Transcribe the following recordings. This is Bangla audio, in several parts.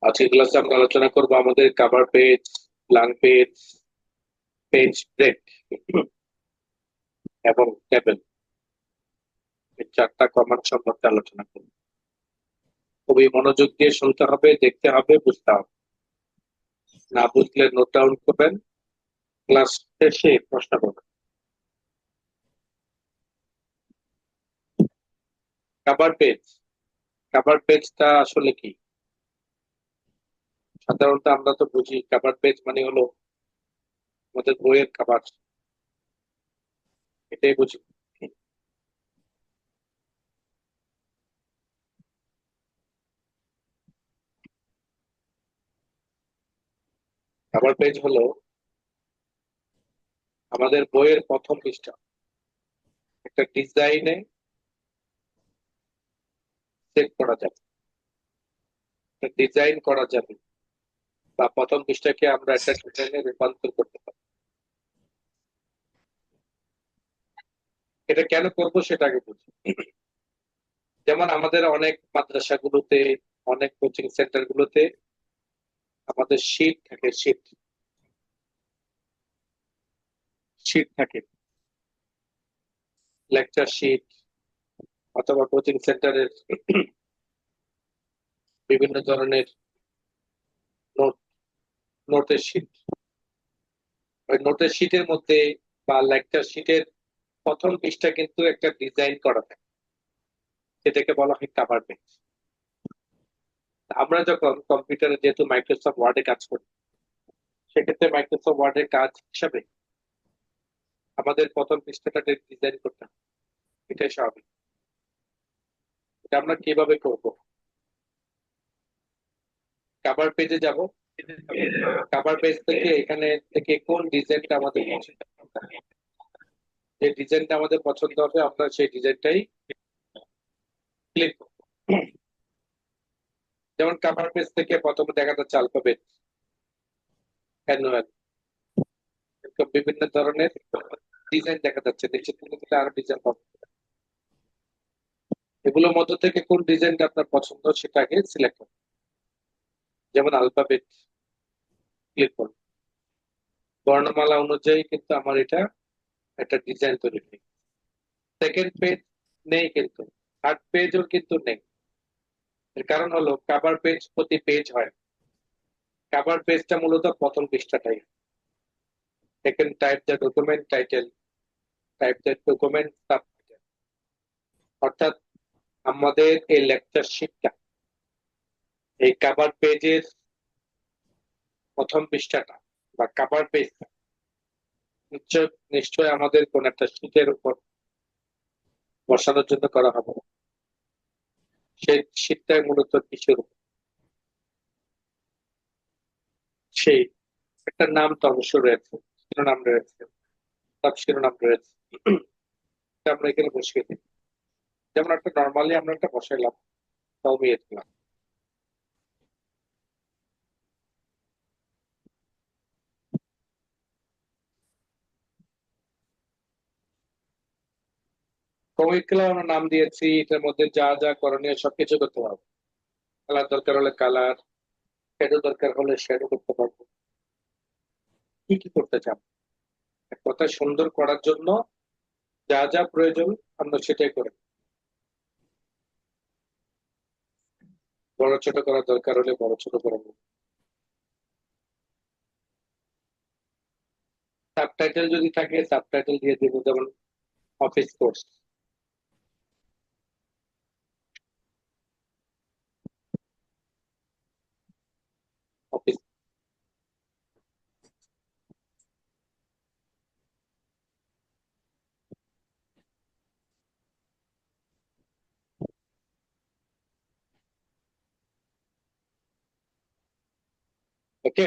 আজকে ক্লাসে আমরা আলোচনা করব আমাদের cover page, blank page, page break এবং টেবিল, এই চারটা কমান্ড সম্পর্কে আলোচনা করব। খুবই মনোযোগ দিয়ে শুনতে হবে, দেখতে হবে, বুঝতে হবে। না বুঝলে নোট ডাউন করবেন, ক্লাস শেষে প্রশ্ন করবেন। কভার পেজ, কভার পেজটা আসলে কি? সাধারণত আমরা তো বুঝি কভার পেজ মানে হলো আমাদের বইয়ের কভার, এটাই বুঝি। কভার পেজ হলো আমাদের বইয়ের প্রথম পৃষ্ঠা, একটা ডিজাইনে সেট করা যাবে, ডিজাইন করা যাবে, বা প্রথম পৃষ্ঠাকে আমরা একটা ডিজাইনে রূপান্তর করতে পারি। এটা কেন করবো সেটা আগে বুঝি। যেমন আমাদের অনেক মাদ্রাসাগুলোতে, অনেক কোচিং সেন্টার গুলোতে আমাদের শীট থাকে, শীট শীট থাকে, লেকচার শীট, অথবা কোচিং সেন্টারের বিভিন্ন ধরনের নোট, নোটের শীট। ওই নোটের শীটের মধ্যে বা লেকচার শীটের প্রথম পৃষ্ঠা কিন্তু একটা ডিজাইন করা থাকে, সেটাকে বলা হয় কভার পেজ। আমরা যখন কম্পিউটারে যেহেতু মাইক্রোসফট ওয়ার্ডে কাজ করি, সেক্ষেত্রে মাইক্রোসফট ওয়ার্ডের কাজ হিসাবে আমাদের প্রথম পৃষ্ঠাটা ডিজাইন করতে হবে, এটাই স্বাভাবিক। এটা আমরা কিভাবে করব? কভার পেজে যাব, কভার পেজ থেকে এখানে থেকে কোন ডিজাইনটা আমাদের পছন্দ, যে ডিজাইনটা আমাদের পছন্দ হবে আমরা সেই ডিজাইনটাই ক্লিক করব। যেমন কভার পেজ থেকে প্রথমে দেখা যাচ্ছে অ্যালফাবেট, অ্যানুয়াল, বিভিন্ন ধরনের ডিজাইন দেখা যাচ্ছে, নিচের দিকে আরো ডিজাইন পাবো। এগুলোর মধ্য থেকে কোন ডিজাইনটা আপনার পছন্দ সেটাকে সিলেক্ট করুন। যেমন অ্যালফাবেট ক্লিক করুন, বর্ণমালা অনুযায়ী কিন্তু আমার এটা একটা ডিজাইন তৈরি হয়। সেকেন্ড পেজ নেই, কিন্তু থার্ড পেজও কিন্তু নেই। এর কারণ হলো কভার পেজ প্রতি পেজ হয়, কভার পেজটা মূলত প্রথম পৃষ্ঠাটাই। Second type the document title, type the document subtitle. অর্থাৎ আমাদের এই লেকচার শিটটা, এই কভার পেজের প্রথম পৃষ্ঠাটা বা কভার পেজটা নিশ্চয় নিশ্চয় আমাদের কোন একটা শিটের উপর বসানোর জন্য করা হবে। সেই শিটটা মূলত কিসের উপর? সেই একটা নাম তো অবশ্য রয়েছে, শিরোনাম রয়েছে, সাব শিরোনাম রয়েছে, এটা আমরা এখানে বসিয়ে দিই। যেমন একটা নর্মালি আমরা একটা বসাইলাম কওমিয়ত ক্লাস, কওমিয়ত ক্লাস আমরা নাম দিয়েছি, এটার মধ্যে যা যা করণীয় সবকিছু করতে পারবো। কালার দরকার হলে কালার, শ্যাডো দরকার হলে শ্যাডো করতে পারবো। কি কি করতে চান, এক কথা সুন্দর করার জন্য যা যা প্রয়োজন আমরা সেটাই করে, বড় ছোট করার দরকার হলে বড় ছোট করবো। সাবটাইটেল যদি থাকে সাবটাইটেল দিয়ে দিব, যেমন অফিস কোর্স, অফিস। ওকে,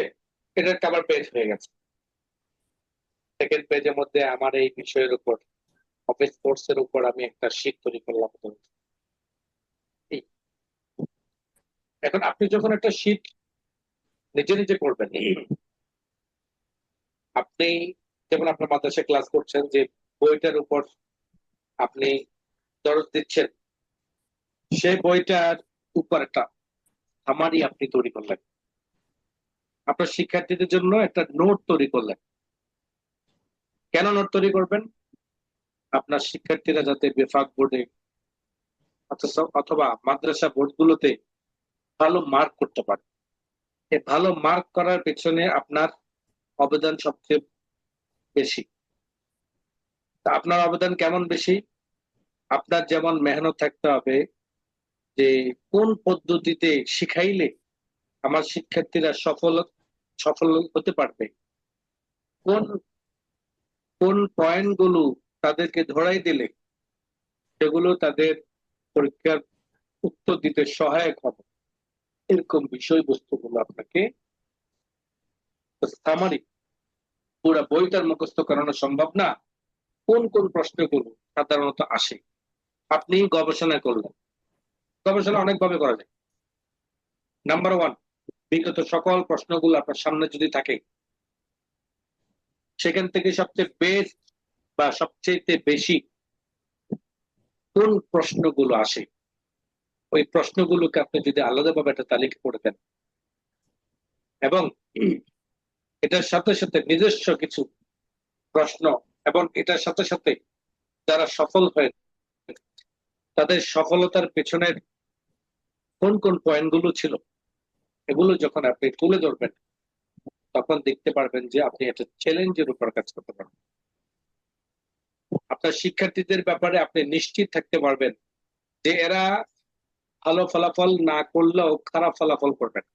এটার কভার পেজ হয়ে গেছে। সেকেন্ড পেজের মধ্যে আমার এই বিষয়ের উপর, অফিস কোর্স এর উপর আমি একটা শীট তৈরি করলাম। এই, এখন আপনি যখন একটা শীট নিজে নিজে করবেন, আপনি যেমন আপনার মাদ্রাসায় ক্লাস করছেন, যে বইটার উপর আপনি দরজ দিচ্ছেন, সেই বইটার উপর একটা সামারি আপনি তৈরি করলেন। আপনার শিক্ষার্থীদের জন্য একটা নোট তৈরি করলেন। কেন নোট তৈরি করবেন? আপনার শিক্ষার্থীরা যাতে বেফাক বোর্ডে অথবা মাদ্রাসা বোর্ডগুলোতে ভালো মার্ক করতে পারে। এই ভালো মার্ক করার পেছনে আপনার অবদান সবচেয়ে বেশি। তা আপনার অবদান কেমন বেশি? আপনার যেমন মেহনত থাকতে হবে যে কোন পদ্ধতিতে শিখাইলে আমার শিক্ষার্থীরা সফল হতে পারবে, কোন কোন পয়েন্ট গুলো তাদেরকে ধরাই দিলে সেগুলো তাদের পরীক্ষার উত্তর দিতে সহায়ক হবে, এরকম বিষয়বস্তুগুলো আপনাকে সামারি, পুরো বইটার মুখস্থ করানো সম্ভব না। কোন কোন প্রশ্নগুলো সাধারণত আসে আপনি গবেষণা করলেন। গবেষণা অনেকভাবে করা যায়। নাম্বার ওয়ান, বিগত সকল প্রশ্নগুলো আপনার সামনে যদি থাকে, সেখান থেকে সবচেয়ে বেস্ট বা সবচেয়ে বেশি কোন প্রশ্নগুলো আসে, ওই প্রশ্নগুলোকে আপনি যদি আলাদাভাবে একটা তালিকা করে দেন এবং এটার সাথে সাথে নিজস্ব কিছু প্রশ্ন এবং এটার সাথে সাথে যারা সফল হয় তাদের সফলতার পেছনের কোন কোন পয়েন্টগুলো ছিল, এগুলো যখন আপনি তুলে ধরবেন তখন দেখতে পারবেন যে আপনি একটা চ্যালেঞ্জের উপর কাজ করতে পারবেন। আপনার শিক্ষার্থীদের ব্যাপারে আপনি নিশ্চিত থাকতে পারবেন যে এরা ভালো ফলাফল না করলেও খারাপ ফলাফল করবেন,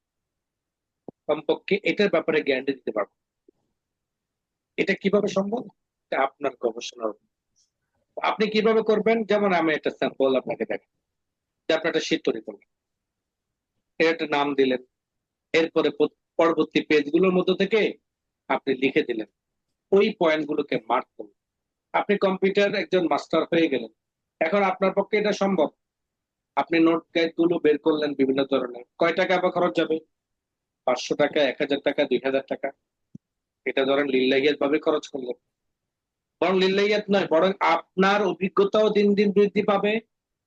কমপক্ষে এটার ব্যাপারে গ্যারান্টি দিতে পারবেন। এটা কিভাবে সম্ভব? এটা আপনার গবেষণার। আপনি কিভাবে করবেন? যেমন আমি একটা স্যাম্পল আপনাকে দেখাই যে আপনি একটা শীট তৈরি করবেন, এর একটা নাম দিলেন, এরপরে পরবর্তী পেজগুলোর মধ্যে থেকে আপনি লিখে দিলেন, ওই পয়েন্টগুলোকে মার্ক করুন। আপনি কম্পিউটার একজন মাস্টার হয়ে গেলেন। এখন আপনার পক্ষে এটা সম্ভব। আপনি নোট গাইড গুলো বের করলেন বিভিন্ন ধরনের, কয় টাকা বা খরচ যাবে? 500 টাকা, 1000 টাকা, 2000 টাকা, এটা ধরেন লিল্লাহিয়াত ভাবে খরচ করলেন। বরং লিল্লাহিয়াত নয়, বরং আপনার অভিজ্ঞতাও দিন দিন বৃদ্ধি পাবে।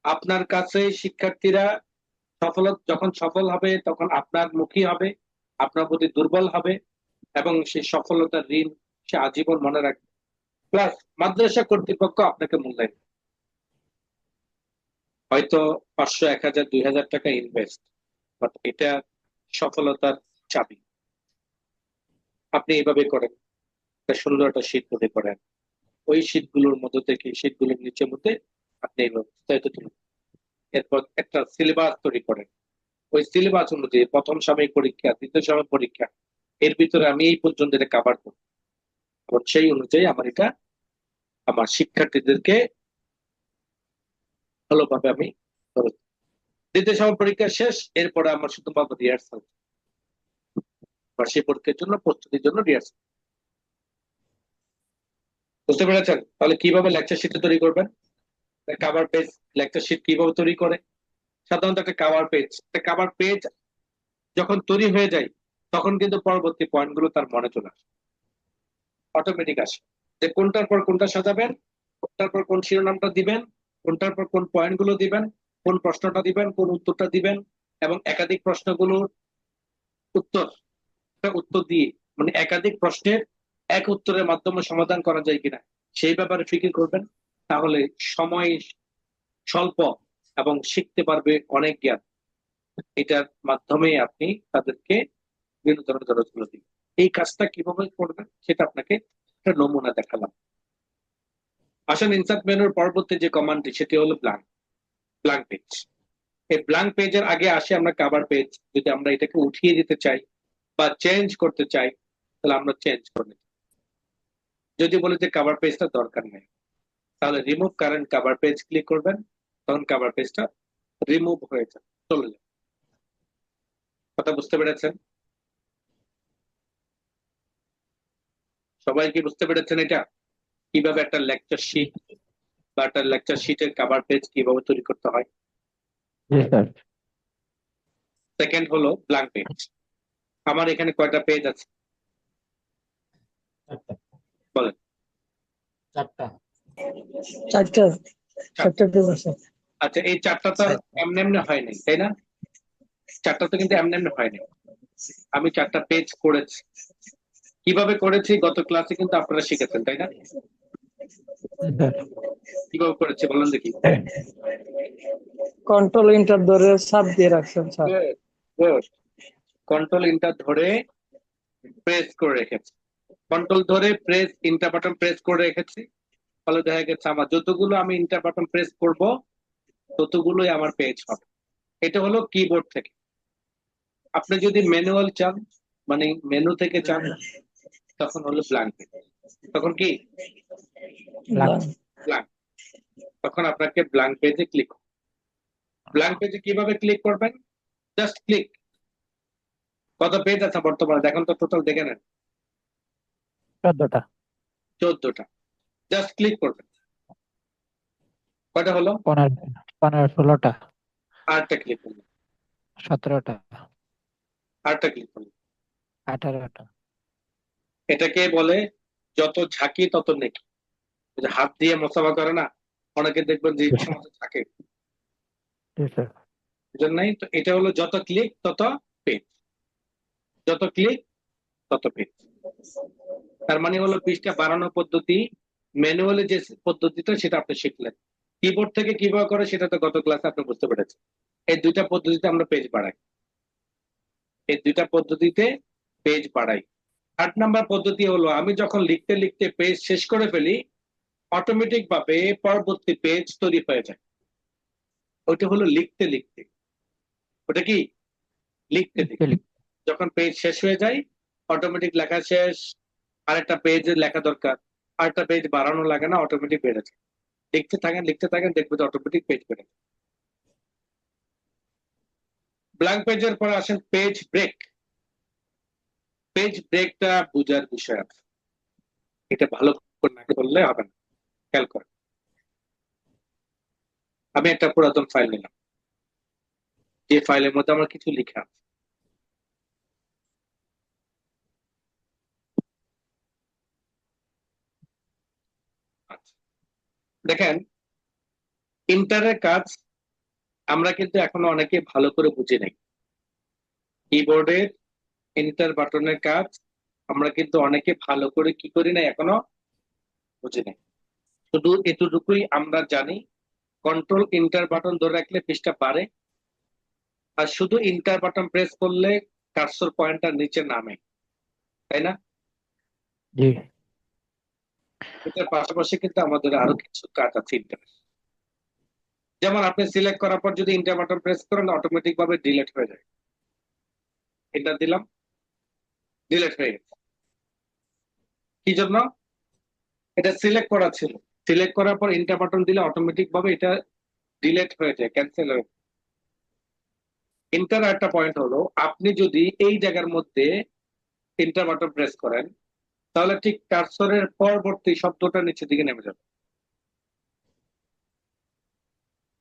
আপনার কাছে শিক্ষার্থীরা যখন সফল হবে তখন আপনার মুখী হবে, আপনার প্রতি দুর্বল হবে এবং সেই সফলতার ঋণ সে আজীবন মনে রাখবে। প্লাস মাদ্রাসা কর্তৃপক্ষ আপনাকে মূল্যায়ন, হয়তো 500, 1000, 2000 টাকা ইনভেস্ট, বাট এটা সফলতার চাবি। আপনি এইভাবে করেন, একটা সুন্দর একটা শীট তৈরি করেন, ওই শীটগুলোর মধ্যে থেকে শীটগুলোর নিচের মধ্যে আপনি বিস্তারিত তুলুন। এরপর একটা সিলেবাস তৈরি করেন, ওই সিলেবাস অনুযায়ী প্রথম সাময়িক পরীক্ষা, দ্বিতীয় সাময়িক পরীক্ষা, এর ভিতরে আমি এই পর্যন্ত এটা কাভার করব এবং সেই অনুযায়ী আমার এটা আমার শিক্ষার্থীদেরকে ভালোভাবে আমি ধরে দেব। দ্বিতীয় সাময়িক পরীক্ষা শেষ, এরপরে আমার শুধুমাত্র রিহার্সাল বা সেই পরীক্ষার জন্য প্রস্তুতির জন্য রিহার্সাল। বুঝতে পেরেছেন? তাহলে কিভাবে লেকচার শিট তৈরি করবেন? কাভার পেজ লেকচার শিট কিভাবে তৈরি করে? সাধারণত একটা কাভার পেজ যখন তৈরি হয়ে যায় তখন কিন্তু পরবর্তী পয়েন্টগুলো তার মনে চলে আসে, অটোমেটিক আসে যে কোনটার পর কোনটা সাজাবেন, কোনটার পর কোন শিরোনামটা দিবেন, কোনটার পর কোন পয়েন্টগুলো দিবেন, কোন প্রশ্নটা দিবেন, কোন উত্তরটা দিবেন এবং একাধিক প্রশ্নগুলোর উত্তর উত্তর দিয়ে মানে একাধিক প্রশ্নের এক উত্তরের মাধ্যমে সমাধান করা যায় কিনা সেই ব্যাপারে ফিকির করবেন। তাহলে সময় স্বল্প এবং শিখতে পারবে অনেক জ্ঞান। এটার মাধ্যমে আপনি তাদেরকে বিভিন্ন ধরনের দরজগুলো দিবেন। এই কাজটা কিভাবে করবেন সেটা আপনাকে একটা নমুনা দেখালাম। আসলে ইনসার্ট মেনুর পরবর্তী যে কমান্ডটি সেটি হলো ব্ল্যাঙ্ক পেজ। এই ব্ল্যাঙ্ক পেজের আগে আসে আমরা কভার পেজ। যদি আমরা এটাকে উঠিয়ে দিতে চাই বা চেঞ্জ করতে চাই তাহলে আমরা চেঞ্জ করে নিই। যদি বলি যে কভার পেজটা দরকার নেই তাহলে remove current cover page click করবেন, তখন কভার পেজটা রিমুভ হয়ে যাবে, চলে যাবে। কথা বুঝতে পেরেছেন? সবাই কি বুঝতে পেরেছেন এটা কিভাবে একটা লেকচার শিট বা একটা লেকচার শিটের কভার পেজ কিভাবে তৈরি করতে হয়? সেকেন্ড হলো ব্ল্যাঙ্ক পেজ। আমার এখানে কয়টা পেজ আছে বলেন? চারটা। আচ্ছা, এই চারটা তো এমনি এমনি হয় নাই, তাই না? চারটা তো কিন্তু এমনি এমনি হয় নাই। আমি 4টা পেজ করেছি। কিভাবে করেছি গত ক্লাসে কিন্তু আপনারা শিখেছেন, তাই না? কিভাবে করেছি বলেন দেখি। কন্ট্রোল ইন্টার ধরে চাপ দিয়ে রাখছেন স্যার। কন্ট্রোল ইন্টার ধরে প্রেস করে রেখেছি, কন্ট্রোল ধরে প্রেস ইন্টার বাটন প্রেস করে রেখেছি। ফলে দেখা গেছে আমার যতগুলো আমি ইন্টার বাটন প্রেস করব ততগুলোই আমার পেজ হবে। এটা হলো কিবোর্ড থেকে। আপনি যদি ম্যানুয়াল চান, মানে মেনু থেকে চান, তখন হলো ব্ল্যাঙ্ক পেজ। তখন কি ব্ল্যাঙ্ক, তখন আপনাকে ব্ল্যাঙ্ক পেজে ক্লিক, ব্ল্যাঙ্ক পেজে কিভাবে ক্লিক করবেন? Just click. কত পেজ আছে বর্তমানে দেখেন তো, টোটাল দেখে নেন। 14টা। 14টা। জাস্ট ক্লিক করবেন। কয়টা হলো? 15, 16টা, আরেকটা ক্লিক করবেন, 17টা, আরেকটা ক্লিক করবেন। 18টা। এটাকে বলে যত ঝাঁকি তত নেকি। ওই যে হাত দিয়ে মোছাফা করে না, অনেকে দেখবেন যে ইচ্ছা মতো থাকে, জন্যই তো এটা হলো যত ক্লিক তত পেজ, যত ক্লিক তত পেজ। তার মানে হলো পৃষ্ঠা বাড়ানো পদ্ধতি, ম্যানুয়ালি যে পদ্ধতিটা সেটা আপনি শিখলেন। কিবোর্ড থেকে কিভাবে করে সেটা তো গত ক্লাসে আপনি বুঝতে পেরেছেন। এই দুইটা পদ্ধতিতে আমরা পেজ বাড়াই, এই দুইটা পদ্ধতিতে পেজ বাড়াই। 8 নাম্বার পদ্ধতি হলো আমি যখন লিখতে লিখতে পেজ শেষ করে ফেলি, অটোমেটিক ভাবে পরবর্তী পেজ তৈরি হয়ে যায়। ওইটা হলো লিখতে লিখতে। ওটা কি লিখতে লিখতে, যখন পেজ শেষ হয়ে যায় অটোমেটিক লেখা শেষ, আরেকটা পেজ লেখা দরকার, আরেকটা পেজ বাড়ানো লাগে না, অটোমেটিক বেড়ে যায়। লিখতে থাকেন দেখবেন অটোমেটিক পেজ বেড়ে যায়। ব্ল্যাঙ্ক পেজের পরে আসেন পেজ ব্রেক। পেজ ব্রেকটা বোঝার বিষয় আছে, এটা ভালো করে না বললে হবে না। খেয়াল করেন, আমি একটা পুরাতন ফাইল নিলাম, যে ফাইলের মধ্যে আমার কিছু লেখা আছে। আচ্ছা, দেখেন ইন্টারের কাজ আমরা কিন্তু এখনো অনেকে ভালো করে বুঝি নাই। কিবোর্ডের এন্টার বাটনের কাজ আমরা কিন্তু অনেকে ভালো করে কি করি না, এখনো বুঝি নাই। শুধু এতটুকুই আমরা জানি, কন্ট্রোল ইন্টার বাটন ধরে রাখলে পৃষ্ঠা বাড়ে, আর শুধু ইন্টার বাটন প্রেস করলে কার্সর পয়েন্টটা নিচে নামে, তাই না? জি। এটার পাশাপাশি কিন্তু আমাদের আরো কিছু কাজ আছে ইন্টার, যেমন আপনি সিলেক্ট করার পর যদি ইন্টার বাটন প্রেস করেন অটোমেটিক ভাবে ডিলিট হয়ে যায়। এন্টার দিলাম, ডিলিট হয়ে গেছে। কি জন্য? এটা সিলেক্ট করা ছিল, সিলেক্ট করার পর ইন্টার বাটন দিলে অটোমেটিক ভাবে এটা ডিলিট হয়ে যায়, ক্যান্সেল হয়ে যায়। ইন্টার একটা পয়েন্ট হলো আপনি যদি এই জায়গার মধ্যে ইন্টার বাটন প্রেস করেন তাহলে ঠিক কার্সরের পরবর্তী শব্দটা নিচের দিকে নেমে যাবে।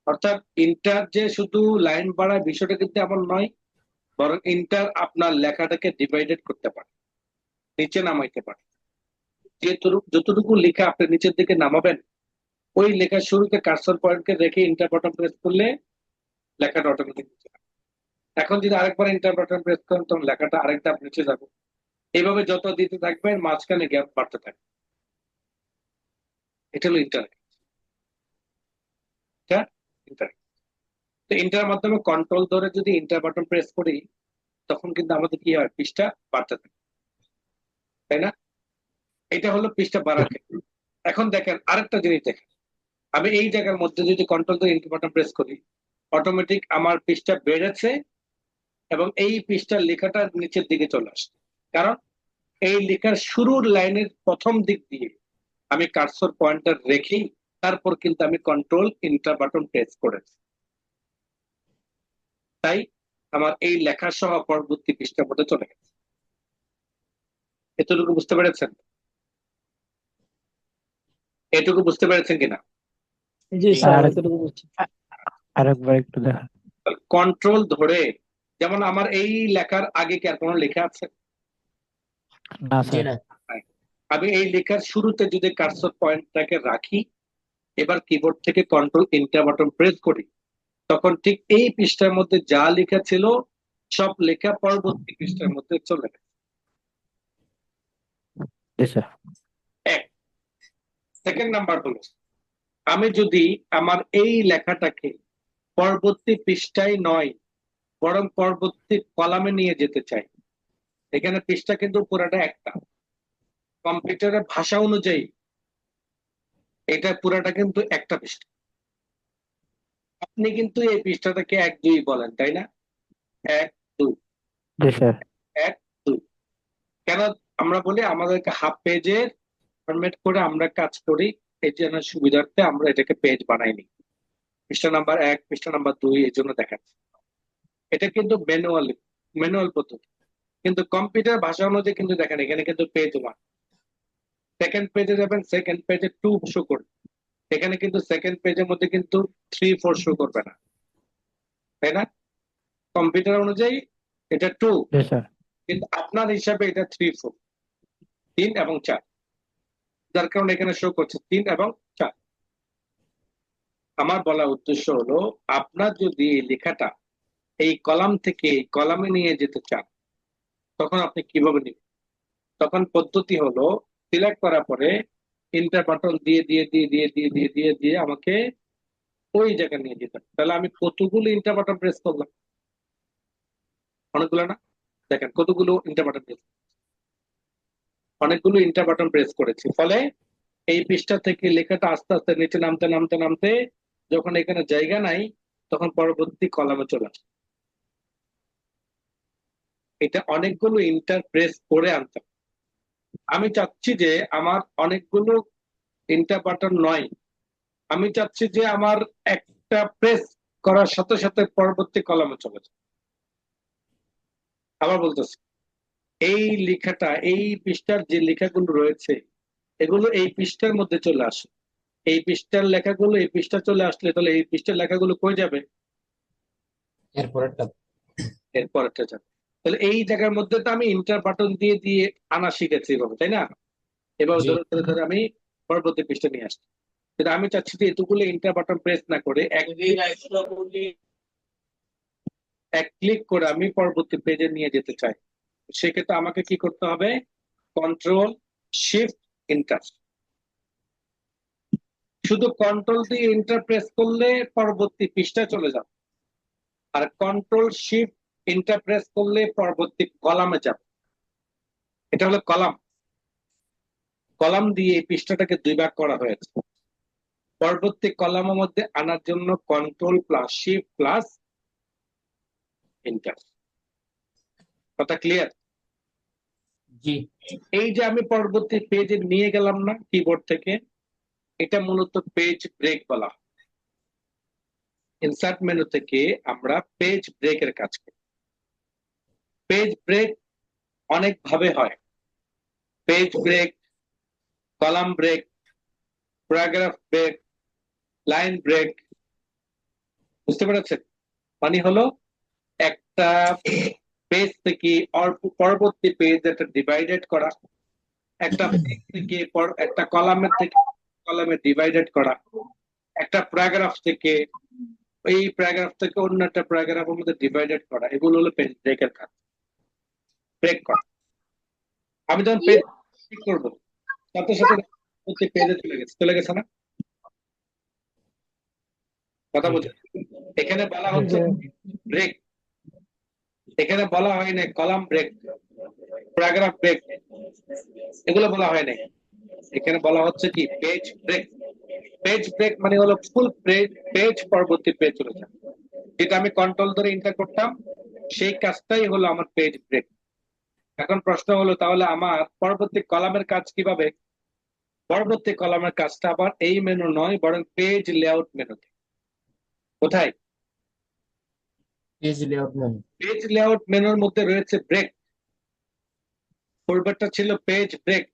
অর্থাৎ ইন্টার যে শুধু লাইন বাড়ায় বিষয়টা কিন্তু এমন নয়, বরং ইন্টার আপনার লেখাটাকে ডিভাইডেড করতে পারে, নিচে নামাইতে পারে। যতটুকু লেখা আপনি নিচের দিকে নামাবেন ওই লেখার শুরুতে কার্সর পয়েন্টকে রেখে ইন্টার বাটন প্রেস করলে লেখাটা অটোমেটিক নিচে নামবে। এখন যদি আরেকবার ইন্টার বাটন প্রেস করেন তখন লেখাটা আরেক ধাপ নিচে যাবে। এইভাবে যত দিতে থাকবেন মাঝখানে গ্যাপ বাড়তে থাকবে। এটা হলো ইন্টার, এটা ইন্টার। তো ইন্টার মাধ্যমে কন্ট্রোল ধরে যদি ইন্টার বাটন প্রেস করি তখন কিন্তু আমাদের কি হয়, পৃষ্ঠা বাড়তে থাকে, তাই না? এটা হলো পৃষ্ঠা বাড়ার ক্ষেত্রে। এখন দেখেন আরেকটা জিনিস দেখেন, আমি এই জায়গার মধ্যে যদি কন্ট্রোল ধরে ইন্টার বাটন প্রেস করি অটোমেটিক আমার পৃষ্ঠা বেড়েছে এবং এই পৃষ্ঠার লেখাটা নিচের দিকে চলে আসছে। কারণ এই লেখার শুরুর লাইনের প্রথম দিক দিয়ে আমি কার্সর পয়েন্টার রেখেই তারপর কিন্তু আমি কন্ট্রোল ইন্টার বাটন প্রেস করেছি, তাই আমার এই লেখা সহ পরবর্তী পৃষ্ঠার মধ্যে চলে গেছে। এতটুকু বুঝতে পেরেছেন? এটুকু বুঝতে পেরেছেন কিনা? জি স্যার, আর এতটুকু বুঝছি। আরেকবার একটু দেখান। কন্ট্রোল ধরে, যেমন আমার এই লেখার আগে কি আর কোনো লেখা আছে? না জি স্যার। না। আমি এই লেখার শুরুতে যদি কার্সর পয়েন্টটাকে রাখি, এবার কিবোর্ড থেকে কন্ট্রোল ইন্টার বাটন প্রেস করি, তখন ঠিক এই পৃষ্ঠার মধ্যে যা লেখা ছিল সব লেখা পরবর্তী পৃষ্ঠার মধ্যে চলে গেছে। জি স্যার। এক। সেকেন্ড নাম্বার হলো, আমি যদি আমার এই লেখাটাকে পরবর্তী পৃষ্ঠায় নয় বরং পরবর্তী কলামে নিয়ে যেতে চাই, এখানে পৃষ্ঠা কিন্তু পুরাটা একটা, কম্পিউটারের ভাষা অনুযায়ী এটা পুরাটা কিন্তু একটা পৃষ্ঠা। আপনি কিন্তু এই পৃষ্ঠাটাকে 1 2 বলেন, তাই না? 1 2 জি স্যার। 1 2। কেন আমরা বলি আমাদেরকে হাফ পেজের ফরম্যাট করে আমরা কাজ করি, এই জন্য সুবিধার্থে আমরা এটাকে পেজ বানাইনি। পৃষ্ঠা নাম্বার 1, পৃষ্ঠা নাম্বার 2 এই জন্য দেখাচ্ছি। এটা কিন্তু ম্যানুয়াল পদ্ধতি, কিন্তু কম্পিউটার ভাষা অনুযায়ী কিন্তু দেখেন এখানে কিন্তু পেজ 1, সেকেন্ড পেজে যাবেন, সেকেন্ড পেজে 2 শো করবে, এখানে কিন্তু সেকেন্ড পেজের মধ্যে কিন্তু 3 4 শো করবে না, তাই না? কম্পিউটার অনুযায়ী এটা 2, জি স্যার। কিন্তু আপনার হিসাবে এটা 3 4, 3 এবং 4, যার কারণে এখানে শো করছে 3 এবং 4। আমার বলা উদ্দেশ্য হলো, আপনার যদি এই লেখাটা এই কলাম থেকে এই কলামে নিয়ে যেতে চান, তখন আপনি কিভাবে নেবেন? তখন পদ্ধতি হলো, সিলেক্ট করার পরে ইন্টার বাটন দিয়ে দিয়ে দিয়ে দিয়ে দিয়ে দিয়ে দিয়ে দিয়ে আমাকে ওই জায়গায় নিয়ে যেতে হবে। তাহলে আমি কতগুলো ইন্টার বাটন প্রেস করলাম? অনেকগুলো না? দেখেন কতগুলো ইন্টার বাটন প্রেস, অনেকগুলো ইন্টার বাটন প্রেস করেছি, ফলে এই পৃষ্ঠা থেকে লেখাটা আস্তে আস্তে নিচে নামতে নামতে নামতে যখন এখানে জায়গা নাই, তখন পরবর্তী কলামে চলে আসে। এটা অনেকগুলো ইন্টার প্রেস করে আনতে হবে। আমি চাচ্ছি যে আমার অনেকগুলো ইন্টার বাটন নয়, আমি চাচ্ছি যে আমার একটা প্রেস করার সাথে সাথে পরবর্তী কলামে চলে যায়। আবার বলতেছি, এই লেখাটা এই পৃষ্ঠার যে লেখাগুলো রয়েছে এগুলো এই পৃষ্ঠার মধ্যে চলে আসে, এই পৃষ্ঠার লেখাগুলো এই পৃষ্ঠা চলে আসলে তাহলে এই পৃষ্ঠার লেখাগুলো কই যাবে? এরপরেরটা। এরপরটা যাবে। তাহলে এই জায়গার মধ্যে তো আমি ইন্টার বাটন দিয়ে দিয়ে আনা শিখেছি এভাবে, তাই না? এভাবে জি। ধরে ধরে ধরে আমি পরবর্তী পৃষ্ঠা নিয়ে আসছি। কিন্তু আমি চাচ্ছি যে এতগুলো ইন্টার বাটন প্রেস না করে এক ক্লিক করে আমি পরবর্তী পেজে নিয়ে যেতে চাই। সেক্ষেত্রে আমাকে কি করতে হবে? Control shift inter. শুধু কন্ট্রোল দিয়ে ইন্টার প্রেস করলে পরবর্তী পৃষ্ঠায় চলে যাবে, আর কন্ট্রোল শিফট ইন্টার প্রেস করলে পরবর্তী কলামে যাবে। এটা হলো কলাম। কলাম দিয়ে এই পৃষ্ঠাটাকে 2 ভাগ করা হয়েছে। পরবর্তী কলামের মধ্যে আনার জন্য control plus shift plus inter. কথা ক্লিয়ার? জি। এই যে আমি পরবর্তী পেজে নিয়ে গেলাম না কিবোর্ড থেকে, এটা মূলত পেজ ব্রেক বলা হয়। ইনসার্ট মেনু থেকে আমরা পেজ ব্রেকের কাজ করি। পেজ ব্রেক অনেক ভাবে হয়, page break, column break, paragraph break, line break. বুঝতে পেরেছেন? মানে হলো একটা পেজ থেকে পরবর্তী পেজ একটা ডিভাইডেড করা, একটা পেজ থেকে একটা কলামের থেকে কলামে ডিভাইডেড করা, একটা প্যারাগ্রাফ থেকে এই প্যারাগ্রাফ থেকে অন্য একটা প্যারাগ্রাফের মধ্যে ডিভাইডেড করা, এগুলো হলো পেজ ব্রেকের কাজ। ব্রেক করা। আমি যখন পেজ ক্লিক করবো সাথে সাথে পেজে চলে গেছে না? কথা বলছি। এখানে বলা হচ্ছে ব্রেক, এখানে বলা হয় না কলাম ব্রেক, প্যারাগ্রাফ ব্রেক, এগুলো বলা হয় না। এখানে বলা হচ্ছে কি পেজ ব্রেক। পেজ ব্রেক মানে হলো ফুল পেজ পরবর্তী পেজ চলে যায়। যেটা আমি কন্ট্রোল ধরে এন্টার করতাম সেই কাজটাই হলো আমার পেজ ব্রেক। এখন প্রশ্ন হলো তাহলে আমার পরবর্তী কলামের কাজ কিভাবে? পরবর্তী কলামের কাজটা আবার এই মেনু নয় বরং পেজ লেআউট মেনুতে। কোথায়? Page layout menu. Page layout মেনুর মধ্যে রয়েছে ব্রেক। পূর্বেরটা ছিল পেজ ব্রেক,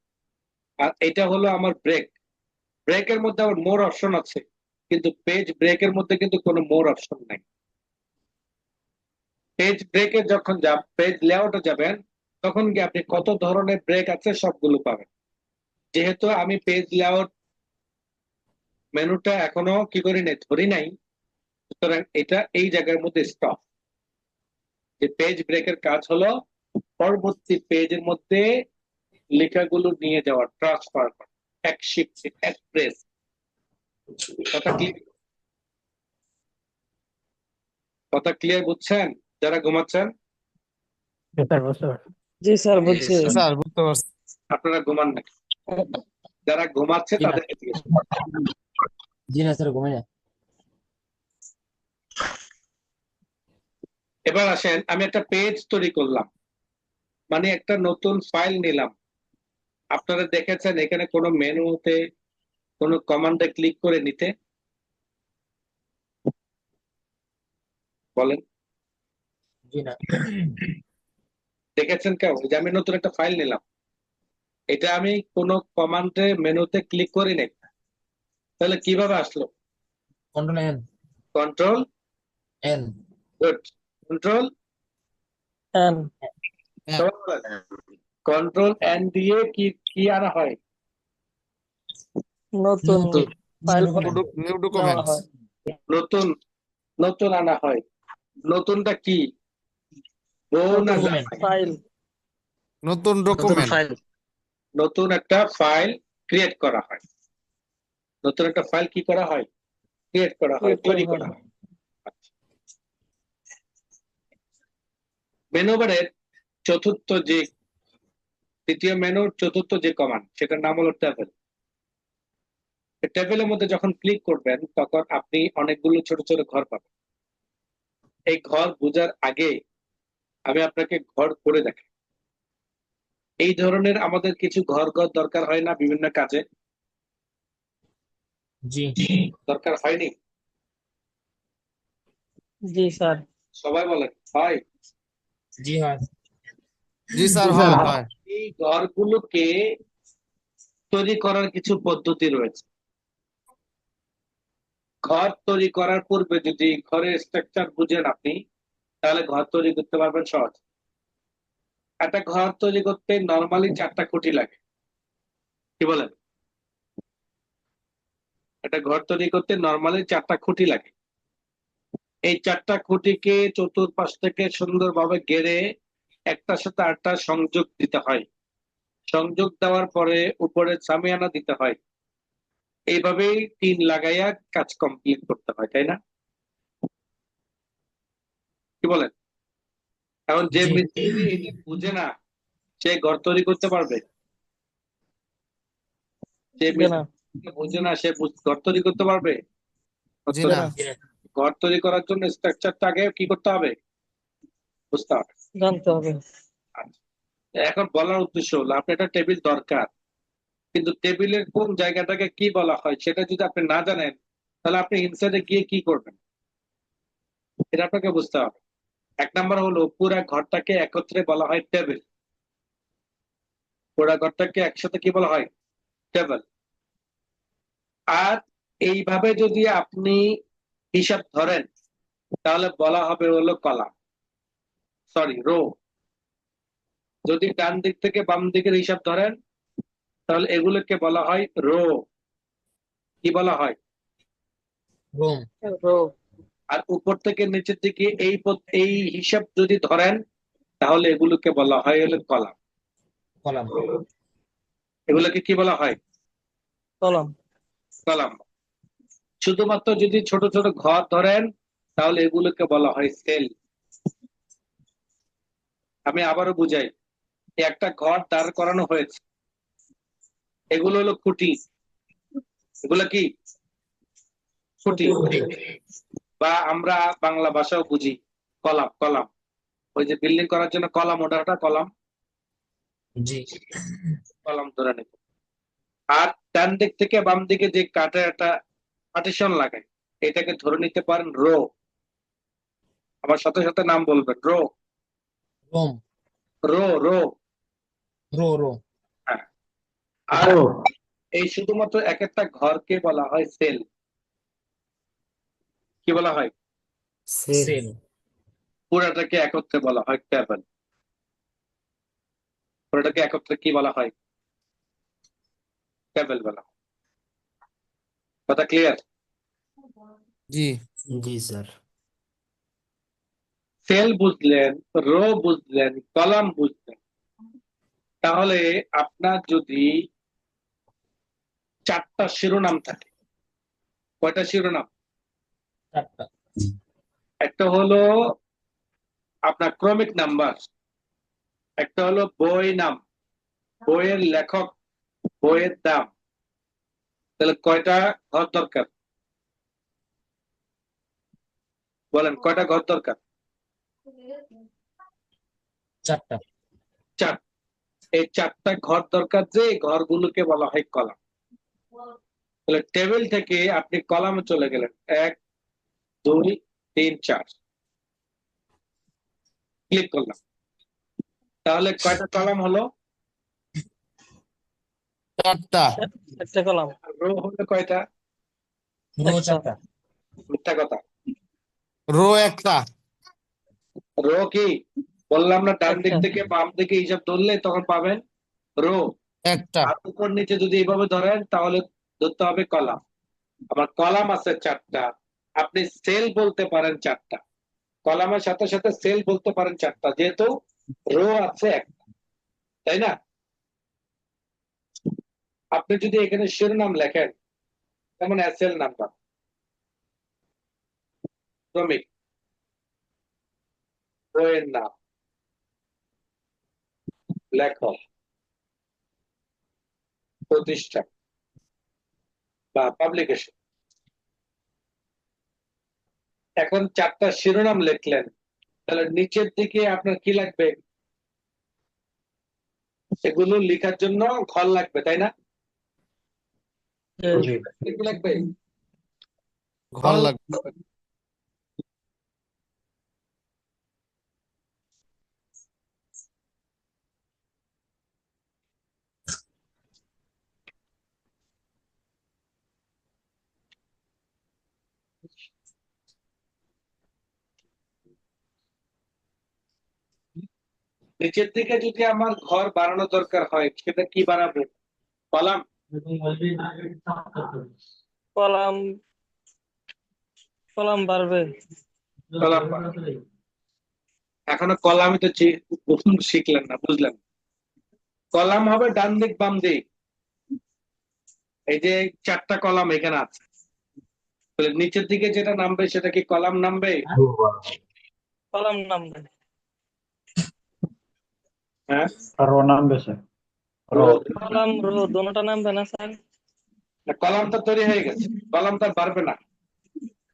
আর এটা হলো আমার ব্রেক। ব্রেকের মধ্যে আবার মোর অপশন আছে, কিন্তু পেজ ব্রেকের মধ্যে কিন্তু কোনো মোর অপশন নাই। পেজ ব্রেকে যখন পেজ লেআউটে যাবেন তখন কি আপনি কত ধরনের ব্রেক আছে সবগুলো পাবেন। যেহেতু আমি পেজ লেআউট মেনুটা এখনো কি করি নাই, ধরি নাই, সুতরাং এটা এই জায়গার মধ্যে স্টপ। যে পেজ ব্রেকের কাজ হলো পরবর্তী পেজের মধ্যে লেখাগুলো নিয়ে যাওয়া, ট্রান্সফার করা, এক শিফট, এক প্রেস। কথা ক্লিয়ার বুঝছেন যারা ঘুমাচ্ছেন? স্যার বুঝতে পারছি। জি স্যার বুঝছি স্যার বুঝতে পারছি। আপনারা ঘুমান না? যারা ঘুমাচ্ছে জি না। তাদেরকে জিজ্ঞেস জি না স্যার, ঘুমাই না। এবার আসেন, আমি একটা পেজ তৈরি করলাম, মানে একটা নতুন ফাইল নিলাম। আপনারা দেখেছেন এখানে কোনো মেনুতে কোনো কমান্ডে ক্লিক করে নিতে? বলেন, জি না। দেখেছেন কেউ? যে আমি নতুন একটা ফাইল নিলাম, এটা আমি কোনো কমান্ডে মেনুতে ক্লিক করি নাই, তাহলে কিভাবে আসলো? Control N. Control N. Good, control N control N দিয়ে কি কি আনা হয়? নতুন ফাইল নিউ নেওয়া ডকুমেন্টস। হয়। নতুন নতুন আনা হয়। নতুনটা কি? বউ না Document. জামাই? ফাইল নতুন ডকুমেন্ট। নতুন একটা ফাইল ক্রিয়েট করা হয়। নতুন একটা ফাইল কি করা হয়? ক্রিয়েট করা হয়, Create তৈরি করা করা হয়। হয়। মেনু বারের চতুর্থ যে তৃতীয় মেনুর চতুর্থ যে কমান্ড, সেটার নাম হলো টেবিল। টেবিলের মধ্যে যখন ক্লিক করবেন তখন আপনি অনেকগুলো ছোট ছোট ঘর পাবেন। এই ঘর বোঝার আগে আমি আপনাকে ঘর করে দেখাই। এই ধরনের আমাদের কিছু ঘর দরকার হয় না বিভিন্ন কাজে? জি। দরকার হয়নি? জি স্যার সবাই বলেন হয়। জি হয়। জি স্যার, জি, হয় স্যার। হয়। এই ঘরগুলোকে তৈরি করার কিছু পদ্ধতি রয়েছে। ঘর তৈরি করার পূর্বে যদি ঘরের স্ট্রাকচার বুঝেন আপনি, তাহলে ঘর তৈরি করতে পারবেন সহজ। একটা ঘর তৈরি করতে নরমালি 4টা খুঁটি লাগে, কি বলেন? একটা ঘর তৈরি করতে নরমালি 4টা খুঁটি লাগে। এই 4টা খুঁটিকে চতুর্পাশ থেকে সুন্দরভাবে গেড়ে একটার সাথে আরেকটা সংযোগ দিতে হয়। সংযোগ দেওয়ার পরে উপরে সামিয়ানা দিতে হয়। এইভাবেই টিন লাগাইয়া কাজ কমপ্লিট করতে হয়, তাই না? কি বলেন? এখন যে জি। মিস্ত্রি এটা বুঝে না, সে ঘর তৈরি করতে পারবে? যে জি না মিস্ত্রি বুঝে না, সে ঘর তৈরি করতে পারবে? ঘর জি তৈরি- না। জি না। ঘর তৈরি করার জন্য স্ট্রাকচারটা আগে কি করতে হবে? বুঝতে হবে। জানতে হবে। আচ্ছা, এখন বলার উদ্দেশ্য হলো আপনি একটা টেবিল দরকার, কিন্তু টেবিলের কোন জায়গাটাকে কি বলা হয় সেটা যদি আপনি না জানেন, তাহলে আপনি ইনসাইডে গিয়ে কি করবেন এটা আপনাকে বুঝতে হবে। 1 নাম্বার হলো পুরা ঘরটাকে একত্রে বলা হয় টেবিল। পুরা ঘরটাকে একসাথে কি বলা হয়? টেবিল। আর এইভাবে যদি আপনি হিসাব ধরেন তাহলে বলা হবে হলো কলাম, সরি রো। যদি ডান দিক থেকে বাম দিকের হিসাব ধরেন তাহলে এগুলোকে বলা হয় রো। কি বলা হয়? রুম। রো আর উপর থেকে নিচের দিকে এই হিসাব যদি ধরেন তাহলে এগুলোকে বলা হয় হলো কলাম। কলাম। এগুলোকে কি বলা হয়? কলম কলাম। শুধুমাত্র যদি ছোট ছোট ঘর ধরেন তাহলে এগুলোকে বলা হয় সেল। আমি আবারও বুঝাই, একটা ঘর দাঁড় করানো হয়েছে, এগুলো হলো খুঁটি। এগুলো কি? খুঁটি। বা আমরা বাংলা ভাষাও বুঝি কলাম। কলাম, ওই যে বিল্ডিং করার জন্য কলাম ওঠাটা কলাম। জি। কলাম ধরে নেব। আর ডান দিক থেকে বাম দিকে যে কাঠের একটা পার্টিশন লাগে, এটাকে ধরে নিতে পারেন রো। আমার সাথে সাথে নাম বলবেন, row. Room. Row row row row. হ্যাঁ। আর এই শুধুমাত্র এক একটা ঘরকে বলা হয় সেল। কি বলা হয়? সেল। পুরাটাকে একত্রে বলা হয় টেবিল। পুরাটাকে একত্রে কি বলা হয়? টেবিল বলা হয়। কথা ক্লিয়ার? জি। জি স্যার। সেল বুঝলেন, রো বুঝলেন, কলাম বুঝলেন, তাহলে আপনার যদি 4টা শিরোনাম থাকে, কয়টা শিরোনাম? 4টা। একটা হলো আপনার ক্রমিক নাম্বার, একটা হলো বই নাম, বইয়ের লেখক, বইয়ের দাম। তাহলে কয়টা ঘর দরকার? বলেন কয়টা ঘর দরকার? 4টা। 4। এই 4টা ঘর দরকার, যে এই ঘরগুলোকে বলা হয় কলাম। তাহলে টেবিল থেকে আপনি কলামে চলে গেলেন, 1 2 3 4, ক্লিক করলাম। তাহলে কয়টা কলাম হলো? 4টা। একটা কলাম, রো হলো কয়টা? রো একটা। 4টা। মিথ্যা কথা। রো একটা। রো কি বললাম না, ডান দিক একটা। থেকে বাম দিকে হিসাব ধরলে তখন পাবেন রো। একটা। আর উপর নিচে যদি এইভাবে ধরেন তাহলে ধরতে হবে কলাম। আমার কলাম আছে 4টা, আপনি সেল বলতে পারেন 4টা, কলামের সাথে সাথে সেল বলতে পারেন 4টা, যেহেতু রো আছে একটা, তাই না? আপনি যদি এখানে শিরোনাম লেখেন, যেমন এসএল নাম্বার, শ্রমিক, বইয়ের নাম, লেখক, প্রতিষ্ঠান বা পাবলিকেশন। এখন 4টা শিরোনাম লিখলেন, তাহলে নিচের দিকে আপনার কি লাগবে? সেগুলো লেখার জন্য ঘর লাগবে, তাই না? কি লাগবে? ঘর লাগবে। নিচের দিকে যদি আমার ঘর বানানো দরকার হয়, সেটা কি বানাবো? কলাম? কলাম, কলাম বাড়বে। কলাম বানাবো। এখনো কলামই তো শিখলেন না, বুঝলেন? কলাম হবে ডান দিক বাম দিক, এই যে 4টা কলাম এখানে আছে, তাহলে নিচের দিকে যেটা নামবে সেটা কি কলাম নামবে? কলাম নামবে। হ্যাঁ, রো নামবে স্যার। রো। কলাম রো দোনোটা নামবে না স্যার? কলাম তো তৈরি হয়ে গেছে, কলাম তো আর বাড়বে না,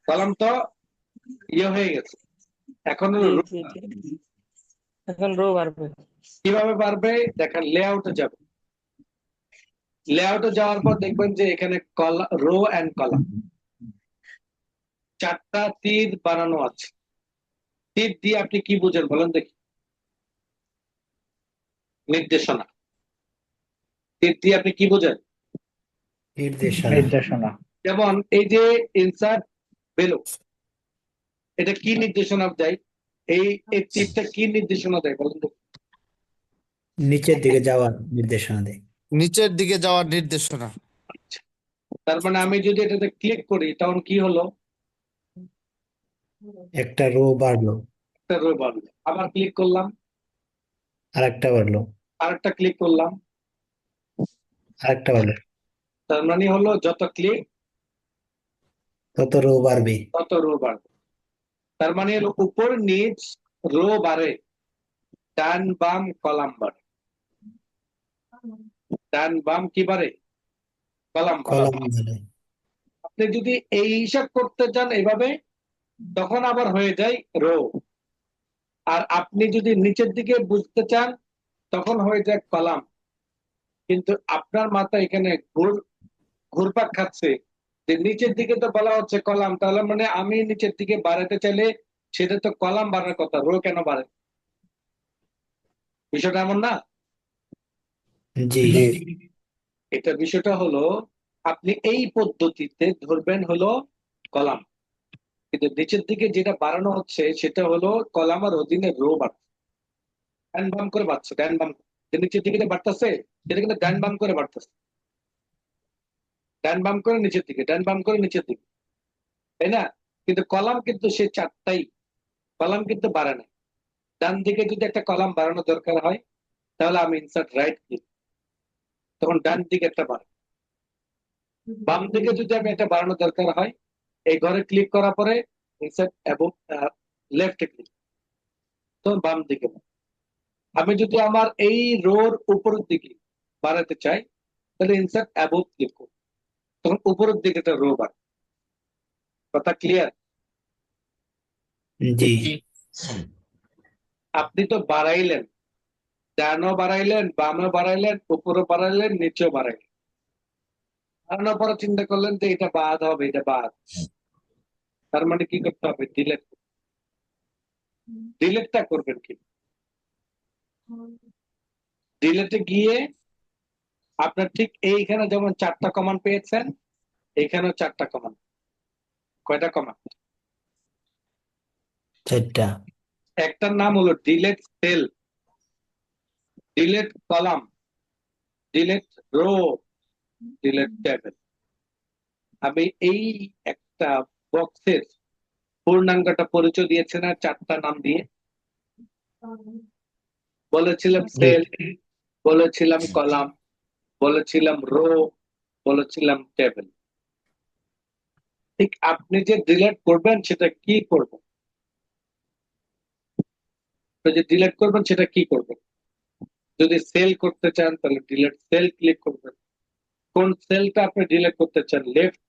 কলাম তো ইয়ে হয়ে গেছে। এখন জি রো জি জি। এখন রো বাড়বে। কিভাবে বাড়বে দেখেন, লেআউটে যাবে, লেআউটে যাওয়ার পর দেখবেন যে এখানে রো এন্ড কলাম 4টা তীর বানানো আছে। তীর দিয়ে আপনি কি বুঝেন বলেন দেখি? নির্দেশনা। তীর দিয়ে আপনি কি বুঝেন? নির্দেশনা। যেমন এই যে ইনসার্ট বেলো, এটা কি নির্দেশনা দেয়? এই এই তীরটা কি নির্দেশনা দেয় বলেন তো? নিচের দিকে যাওয়ার নির্দেশনা দেয়। নিচের দিকে যাওয়ার নির্দেশনা। তার মানে আমি যদি এটাতে ক্লিক করি তখন কি হলো? একটা রো বাড়লো, একটা রো বাড়লো। আবার ক্লিক করলাম, আর একটা বাড়লো, আরেকটা ক্লিক করলাম, আর একটা বাড়লো, তার মানে হলো যত ক্লিক তত রো বাড়বে। তত রো বাড়বে। তার মানে হলো উপর নিচ রো বাড়ে, ডান বাম কলাম বাড়ে। ডান বাম কি বাড়ে? কলাম বাড়ে। কলাম বাড়ে। আপনি যদি এই হিসাব করতে চান এভাবে, তখন আবার হয়ে যায় রো। আর আপনি যদি নিচের দিকে বুঝতে চান তখন হয়ে যায় কলাম। কিন্তু আপনার মাথা এখানে ঘুরপাক খাচ্ছে যে নিচের দিকে তো বলা হচ্ছে কলাম, তাহলে মানে আমি নিচের দিকে বাড়াতে চাইলে সেটা তো কলাম বাড়ার কথা, রো কেন বাড়ে? বিষয়টা এমন না। জি। এটা বিষয়টা হলো, আপনি এই পদ্ধতিতে ধরবেন হলো কলাম, কিন্তু নিচের দিকে যেটা বাড়ানো হচ্ছে সেটা হলো কলামের অধীনে রো বাড়ছে, ডান বাম করে বাড়ছে, ডান বাম। যে নিচের দিকে যে বাড়তেছে সেটা কিন্তু ডান বাম করে বাড়তেছে, ডান বাম করে নিচের দিকে, ডান বাম করে নিচের দিকে, তাই না? কিন্তু কলাম কিন্তু সে 4টাই, কলাম কিন্তু বাড়ে নাই। ডান দিকে যদি একটা কলাম বাড়ানো দরকার হয় তাহলে আমি ইনসার্ট রাইট ক্লিক, তখন ডান দিকে একটা বাড়ে। বাম দিকে যদি আমি একটা বাড়ানো দরকার হয়, এই ঘরে ক্লিক করার পরে ইনসার্ট এবং লেফট ক্লিক, তখন বাম দিকে বাড়ে। আমি যদি আমার এই রোর উপরের দিকে বাড়াতে চাই তাহলে ইনসার্ট অ্যাবোভ ক্লিক করব, তখন উপরের দিকে একটা রো বাড়ে। কথা ক্লিয়ার? জি। আপনি তো বাড়াইলেন, ডানও বাড়াইলেন, বামও বাড়াইলেন, উপরও বাড়াইলেন, নিচেও বাড়াইলেন। বাড়ানোর পরে চিন্তা করলেন যে এটা বাদ হবে, এটা বাদ। তার মানে কি করতে হবে? ডিলেট। ডিলেটটা করবেন কি? ডিলেটে গিয়ে আপনার ঠিক এইখানে যেমন 4টা কমান্ড পেয়েছেন, এখানেও 4টা কমান্ড। কয়টা কমান্ড? 4টা। একটার নাম হলো delete cell, delete column, delete row, delete table. আমি এই একটা বক্সের পূর্ণাঙ্গটা পরিচয় দিয়েছে না 4টা নাম দিয়ে? বলেছিলাম জি। সেল, বলেছিলাম কলাম, বলেছিলাম রো, বলেছিলাম টেবিল। ঠিক আপনি যে ডিলেট করবেন সেটা কি করবেন? তো যে ডিলেট করবেন সেটা কি করবেন? যদি সেল করতে চান তাহলে ডিলেট সেল ক্লিক করবেন। কোন সেলটা আপনি ডিলেট করতে চান, লেফট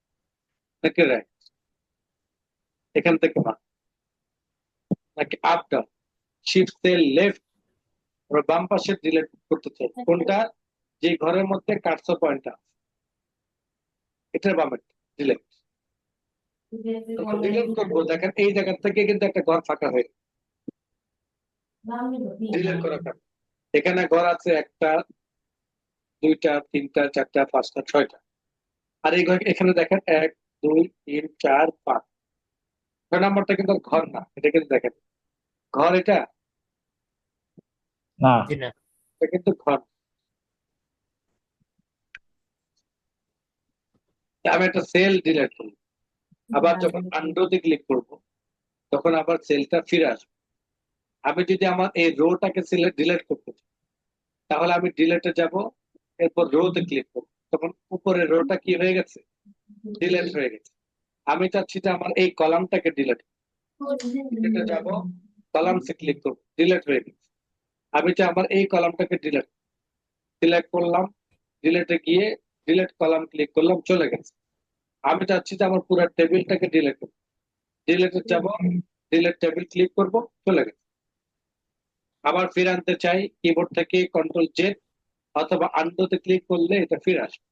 নাকি রাইট, এখান থেকে নাকি up down, shift cell left, বাম পাশে ডিলেট করতে চান কোনটা? যে ঘরের মধ্যে কার্সর পয়েন্ট আছে এটার বামে ডিলেট। ডিলেট করবো, দেখেন এই জায়গা থেকে কিন্তু একটা ঘর ফাঁকা হয়ে ডিলেট করা কাজ। এখানে ঘর আছে 1টা 2টা 3টা 4টা 5টা 6টা, আর এই ঘর এখানে দেখেন 1 2 3 4 5, 6 নম্বরটা কিন্তু আর ঘর না, এটা কিন্তু দেখেন ঘর, এটা না, জি না। এটা কিন্তু ঘর। আমি একটা সেল ডিলেট করবো, আবার যখন আন্ডোতে ক্লিক করব তখন আবার সেলটা ফিরে আসবে। আমি যদি আমার এই রোটাকে ডিলেট করতে চাই তাহলে আমি ডিলেটে যাব, এরপর রোতে ক্লিক করবো, তখন উপরে রোটা কি হয়ে গেছে? ডিলেট হয়ে গেছে। আমি চাচ্ছি যে আমার এই কলামটাকে ডিলেট, ডিলেটে যাব, কলামসে ক্লিক করবো, ডিলেট হয়ে গেছে। আমি চাই আমার এই কলামটাকে ডিলেট, সিলেক্ট করলাম, ডিলেটে গিয়ে ডিলেট কলাম ক্লিক করলাম, চলে গেছে। আমি চাচ্ছি যে আমার পুরো টেবিলটাকে ডিলেট করবো, ডিলেটে যাব, ডিলেট টেবিল ক্লিক করব, চলে গেছে। আবার ফিরে আনতে চাই, কিবোর্ড থেকে কন্ট্রোল জেড অথবা আন্ডোতে ক্লিক করলে এটা ফিরে আসবে।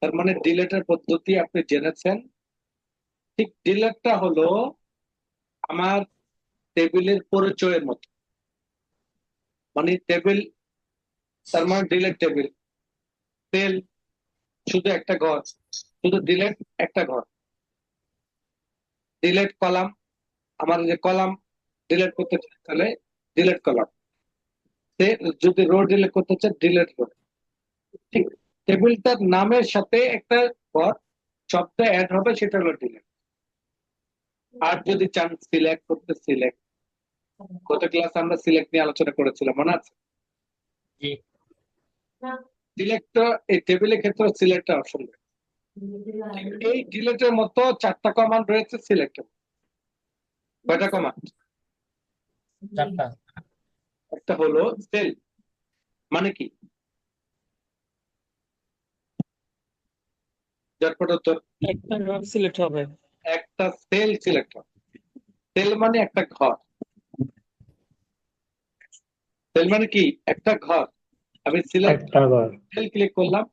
তার মানে ডিলেটের পদ্ধতি আপনি জেনেছেন। ঠিক ডিলেটটা হলো আমার টেবিলের পরিচয়ের মতো, মানে টেবিল, তার মানে ডিলেট টেবিল, সেল শুধু একটা ঘর, শুধু ডিলেট একটা ঘর, ডিলেট কলাম, আমার যে কলাম ডিলেট করতে চাই তাহলে ডিলেট কলাম, সে যদি রো ডিলেট করতে চাই ডিলেট রো। ঠিক টেবিলটার নামের সাথে একটা ঘর শব্দ অ্যাড হবে, সেটা হলো ডিলেট। আর যদি চান সিলেক্ট করতে, সিলেক্ট, গত ক্লাস আমরা সিলেক্ট নিয়ে আলোচনা করেছিলাম, মনে আছে? জি। সিলেক্ট, এই টেবিলের ক্ষেত্রে সিলেক্ট অপশন। এই ডিলেটের মতো 4টা কমান্ড রয়েছে সিলেক্টের। কয়টা কমান্ড? 4টা। একটা হলো সেল, মানে কি? ঝটপট উত্তর। একটা ঘর সিলেক্ট হবে। একটা সেল সিলেক্ট হবে। সেল মানে একটা ঘর, সেল মানে কি? একটা ঘর। আমি সিলেক্ট একটা ঘর। সেল ক্লিক করলাম,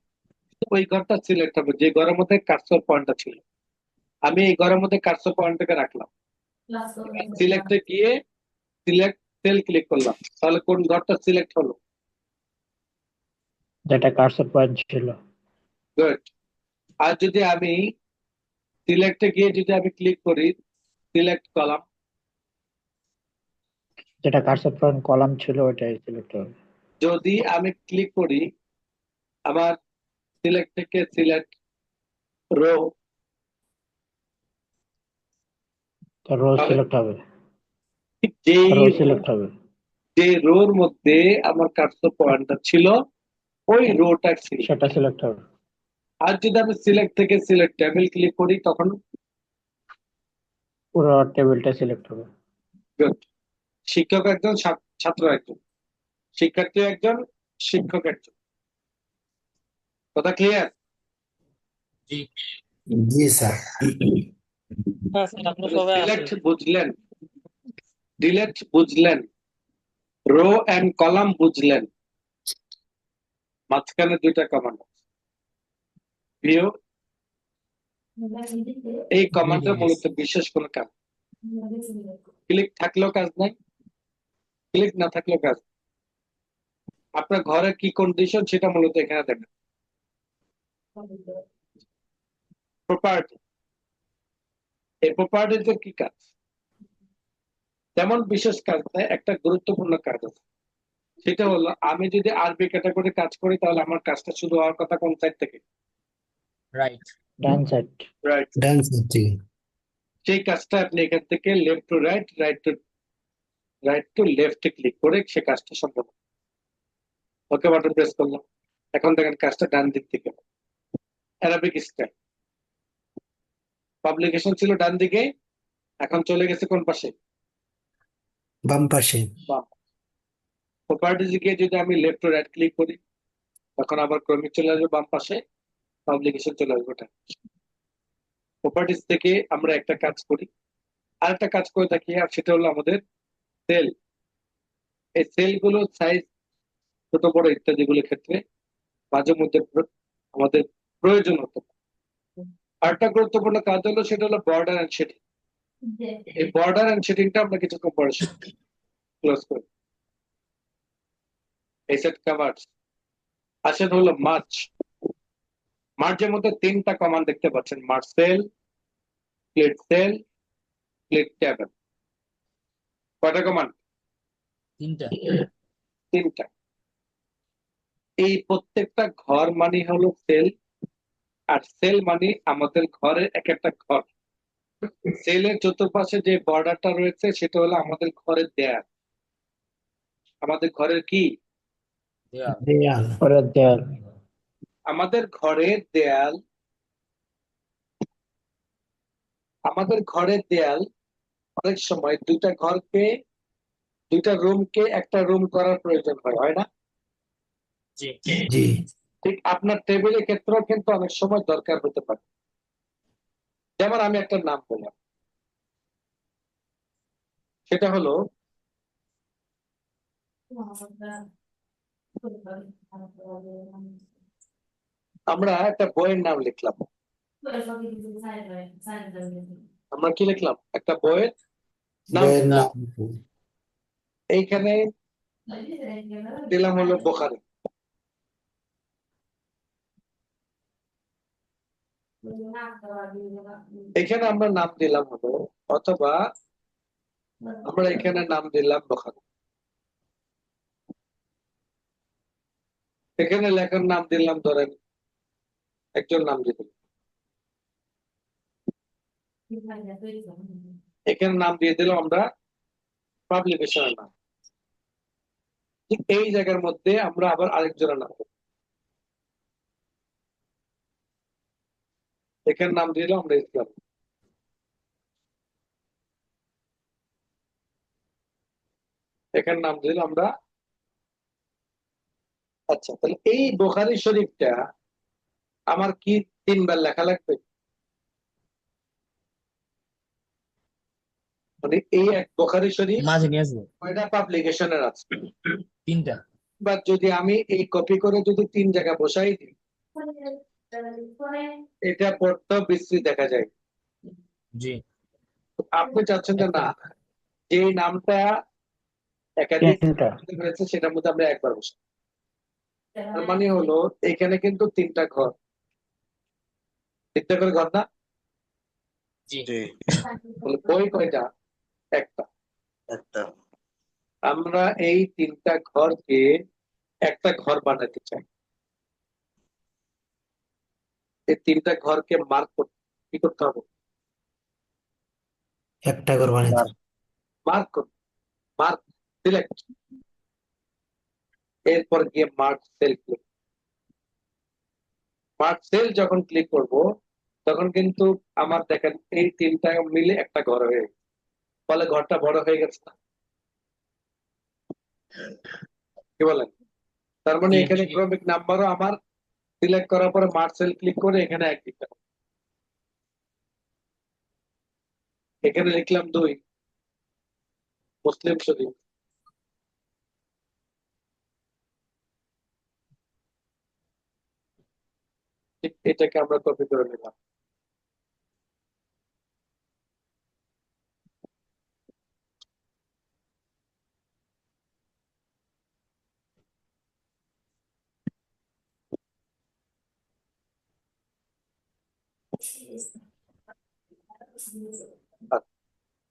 ওই ঘরটা সিলেক্ট হবে যে ঘরের মধ্যে কার্সর পয়েন্টটা ছিল। আমি এই ঘরের মধ্যে কার্সর পয়েন্টটাকে রাখলাম, সিলেক্টে গিয়ে সিলেক্ট সেল ক্লিক করলাম, তাহলে কোন ঘরটা সিলেক্ট হলো? যেটা কার্সর পয়েন্ট ছিল। গুড। আর যদি আমি সিলেক্টে গিয়ে যদি আমি ক্লিক করি সিলেক্ট কলাম, যেটা কার্সর পয়েন্ট কলাম ছিল ওটাই সিলেক্ট হবে। যদি আমি ক্লিক করি আমার সিলেক্ট থেকে সিলেক্ট রো, তো রো তাহলে সিলেক্ট হবে, যেই রো সিলেক্ট হবে। যে রোর মধ্যে আমার কার্সর পয়েন্টটা ছিল ওই রোটা সিলেক্ট। সেটা সিলেক্ট হবে। আর যদি আমি সিলেক্ট থেকে সিলেক্ট টেবিল ক্লিক করি তখন পুরো টেবিলটা সিলেক্ট হবে। good. শিক্ষক একজন, ছাত্র একজন, শিক্ষার্থী একজন, শিক্ষক একজন। কথা ক্লিয়ার? জি জি স্যার। হ্যাঁ স্যার, আপনি সবাই আছেন। সিলেক্ট বুঝলেন, ডিলেট বুঝলেন, রো এন্ড কলাম বুঝলেন, মাঝখানে দুইটা কমান্ড ভিউ। এই কমান্ডটা মূলত বিশেষ কোনো কাজ, ক্লিক থাকলেও কাজ নাই, ক্লিক না থাকলেও কাজ নাই। আপনার ঘরের কি কন্ডিশন সেটা মূলত এখানে দেখেন। প্রপার্টি, এই প্রপার্টিতে কি কাজ? তেমন বিশেষ কাজ নাই, একটা গুরুত্বপূর্ণ কাজ আছে। সেটা হলো আমি যদি আরবি ক্যাটাগরি কাজ করি তাহলে আমার কাজটা শুরু হওয়ার কথা কোন সাইড থেকে? রাইট ডান সাইড। রাইট। ডান সাইড থেকে। সেই কাজটা আপনি এখান থেকে left to right, right two লেফটে ক্লিক করে সে কাজটা সম্পন্ন। ওকে বাটন প্রেস করলাম, এখন দেখেন কাজটা ডান দিক থেকে। অ্যারাবিক স্টাইল পাবলিকেশন ছিল ডান দিকে, এখন চলে গেছে কোন পাশে? বাম পাশে। বাম। প্রপার্টিজ গিয়ে যদি আমি লেফট টু রাইট ক্লিক করি তখন আবার ক্রমিক চলে আসবে বাম পাশে, পাবলিকেশন চলে আসবে ডান। প্রপার্টিজ থেকে আমরা একটা কাজ করি, আরেকটা কাজ করে থাকি, আর সেটা হলো আমাদের সেল। এই সেলগুলো সাইজ ছোট বড় ইত্যাদি গুলোর ক্ষেত্রে মাঝে মধ্যে আমাদের প্রয়োজন হতো। আরেকটা গুরুত্বপূর্ণ কাজ হলো সেটা হলো বর্ডার এন্ড শেডিং। এই বর্ডার এন্ড শেডিংটা আমরা কিছুক্ষণ পরে ক্লোজ করি। এই সেট কভার্স। আসেন হলো মার্চ। মার্চের মধ্যে তিনটা কমান্ড দেখতে পাচ্ছেন, merge cell, click cell, click tab. কয়টা কমান্ড? তিনটা। তিনটা। এই প্রত্যেকটা ঘর মানে হলো সেল, আর সেল মানে আমাদের ঘরের এক একটা ঘর। সেলের চতুর্পাশে যে বর্ডারটা রয়েছে সেটা হলো আমাদের ঘরের দেয়াল। আমাদের ঘরের কি? দেয়াল। দেয়াল। পরের দেয়াল। আমাদের ঘরের দেয়াল। আমাদের ঘরের দেয়াল অনেক সময় দুইটা রুমকে একটা রুম করার প্রয়োজন হয় না? জি জি। ঠিক আপনার টেবিলের ক্ষেত্রেও কিন্তু অনেক সময় দরকার হতে পারে। যেমন আমি একটা নাম বললাম, সেটা হলো আমরা একটা বইয়ের নাম লিখলাম। আমরা কি লিখলাম? একটা বইয়ের নাম। বইয়ের নাম। এইখানে দিলাম হলো বোখারি। এখানে আমরা নাম দিলাম হলো, অথবা আমরা এখানে নাম দিলাম বোখারি। এখানে লেখার নাম দিলাম ধরেন একজন নাম দিয়ে দিলাম, এখানে নাম দিয়ে দিলাম আমরা পাবলিকেশনের নাম। ঠিক এই জায়গার মধ্যে আমরা আবার আরেকজনের নাম দেব। এখানে নাম দিয়ে দিলাম আমরা ইসলাম। এখানে নাম দিলাম আমরা। আচ্ছা, তাহলে এই বুখারী শরীফটা আমার কি তিনবার লেখা লাগবে? মানে এই এক বুখারী শরীফ মাঝে নিয়ে আসবো। কয়টা পাবলিকেশনের আছে? তিনটা। বা যদি আমি এই কপি করে যদি তিন জায়গা বসাই দিই, এটা পড়তেও বিশ্রী দেখা যায়। জি আপনি চাচ্ছেন যে না, যে নামটা একাধিক তিনটা। রয়েছে সেটার মধ্যে আমরা একবার বসাই। তার মানে হলো এখানে কিন্তু তিনটা ঘর, তিনটা করে ঘর না? জি তাহলে বই কয়টা? একটা। আমরা এই তিনটা ঘরকে একটা ঘর বানাতে চাই। এই তিনটা ঘরকে মার্ক করতে কি করতে হবে? একটা করবা নিতে হবে। মার্ক করুন, মার্ক সিলেক্ট, এরপর গিয়ে mark cell click. Mark cell যখন ক্লিক করব তখন কিন্তু আমার দেখেন এই তিনটা মিলে একটা ঘর হয়ে গেছে, ফলে ঘরটা বড় হয়ে গেছে না? কি বলেন? তার মানে জি, এখানে জি। ক্রমিক নাম্বারও আমার সিলেক্ট করার পরে মার্ক সেল ক্লিক করে এখানে এক লিখলাম, এখানে লিখলাম 2 মুসলিম শরীফ। ঠিক এটাকে আমরা কপি করে নিলাম।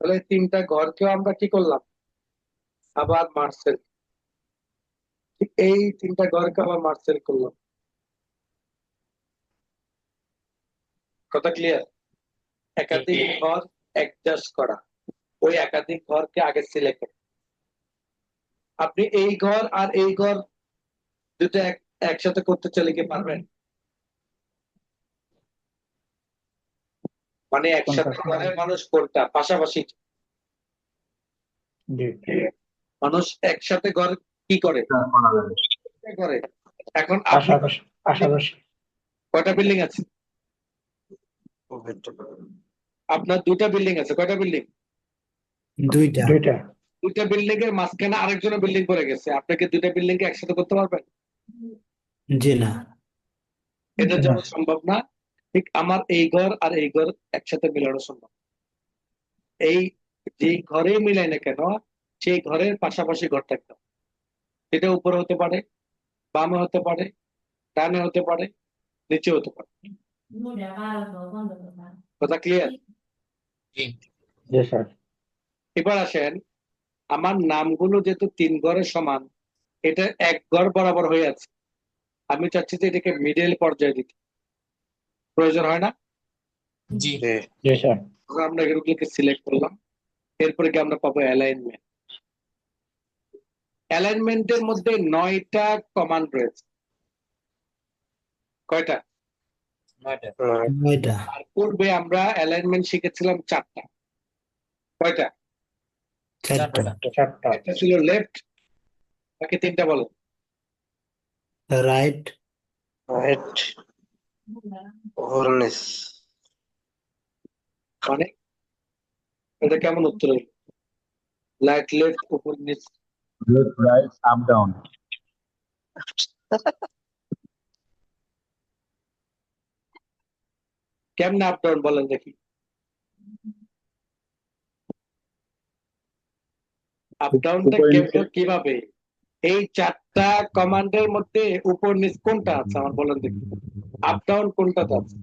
তাহলে এই তিনটা ঘরকেও আমরা কি করলাম, আবার মার্সেল, এই তিনটা ঘরকে আবার মার্সেল করলাম। কথা ক্লিয়ার? একাধিক ঘর অ্যাডজাস্ট করা, ওই একাধিক ঘরকে আগে সিলেক্ট করা। আপনি এই ঘর আর এই ঘর দুটো একসাথে করতে চাইলে কি পারবেন? মানে একসাথে করে মানুষ কোনটা পাশাপাশি জি মানুষ একসাথে ঘর কি করে করে এখন আপনি পাশাপাশি পাশাপাশি কয়টা বিল্ডিং আছে? আপনার দুটা বিল্ডিং আছে, কয়টা বিল্ডিং? দুইটা দুইটা দুইটা বিল্ডিং এর মাঝখানে আরেকজনের বিল্ডিং করে গেছে, আপনাকে দুইটা বিল্ডিং কে একসাথে করতে পারবেন? জি না এটা না। যেমন সম্ভব না, ঠিক আমার এই ঘর আর এই ঘর একসাথে মিলানো সম্ভব। এই যে ঘরে মিলাই না কেন সেই ঘরের পাশাপাশি ঘর থাকতে হবে। এটা উপরে হতে পারে, বামে হতে পারে, ডানে হতে পারে, নিচে হতে পারে। কথা ক্লিয়ার? জি, জি স্যার। এবার আসেন, আমার নামগুলো যেহেতু 3 ঘরের সমান, এটা এক ঘর বরাবর হয়ে আছে, আমি চাচ্ছি যে এটাকে মিডল পর্যায়ে দিতে। প্রয়োজন হয় না? জি, জি স্যার। তখন আমরা এগুলোকে সিলেক্ট করলাম, এরপরে কি আমরা পাবো অ্যালাইনমেন্ট। অ্যালাইনমেন্টের মধ্যে 9টা কমান্ড রয়েছে। কয়টা? 9টা। দুইটা আর পূর্বে আমরা অ্যালাইনমেন্ট শিখেছিলাম 4টা। কয়টা? চারটা চারটা একটা ছিল লেফট, বাকি 3টা বলো। রাইট মানে এটা কেমন উত্তর হইল? লাইট লেফট, উপর নিচ, Left, right, up, down. কেমনে আপ ডাউন বলেন দেখি? আপ ডাউনটা উপর নিচে। কিভাবে? এই 4টা কমান্ডের মধ্যে উপর নিচ কোনটা আছে আমার বলেন দেখি? আপ ডাউন কোনটাতে আছে?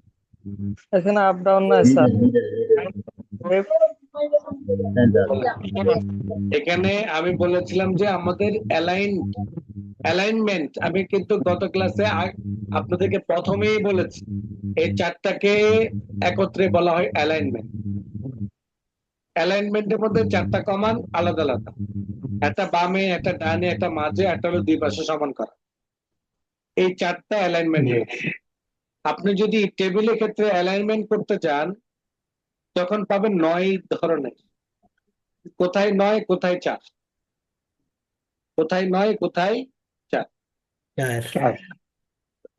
এখানে আপ ডাউন নাই স্যার। Center. এখানে আমি বলেছিলাম যে আমাদের অ্যালাইনমেন্ট, আমি কিন্তু গত ক্লাসে আপনাদেরকে প্রথমেই বলেছি এই 4টাকে একত্রে বলা হয় অ্যালাইনমেন্ট। অ্যালাইনমেন্টের মধ্যে 4টা কমান্ড আলাদা আলাদা, একটা বামে, একটা ডানে, একটা মাঝে, একটা হলো দুই পাশে সমান করা। এই 4টা অ্যালাইনমেন্ট। আপনি যদি টেবিলের ক্ষেত্রে অ্যালাইনমেন্ট করতে চান তখন পাবেন 9 ধরনের, কোথায় 9 কোথায় 4, কোথায় 9 কোথায় 4। চার চার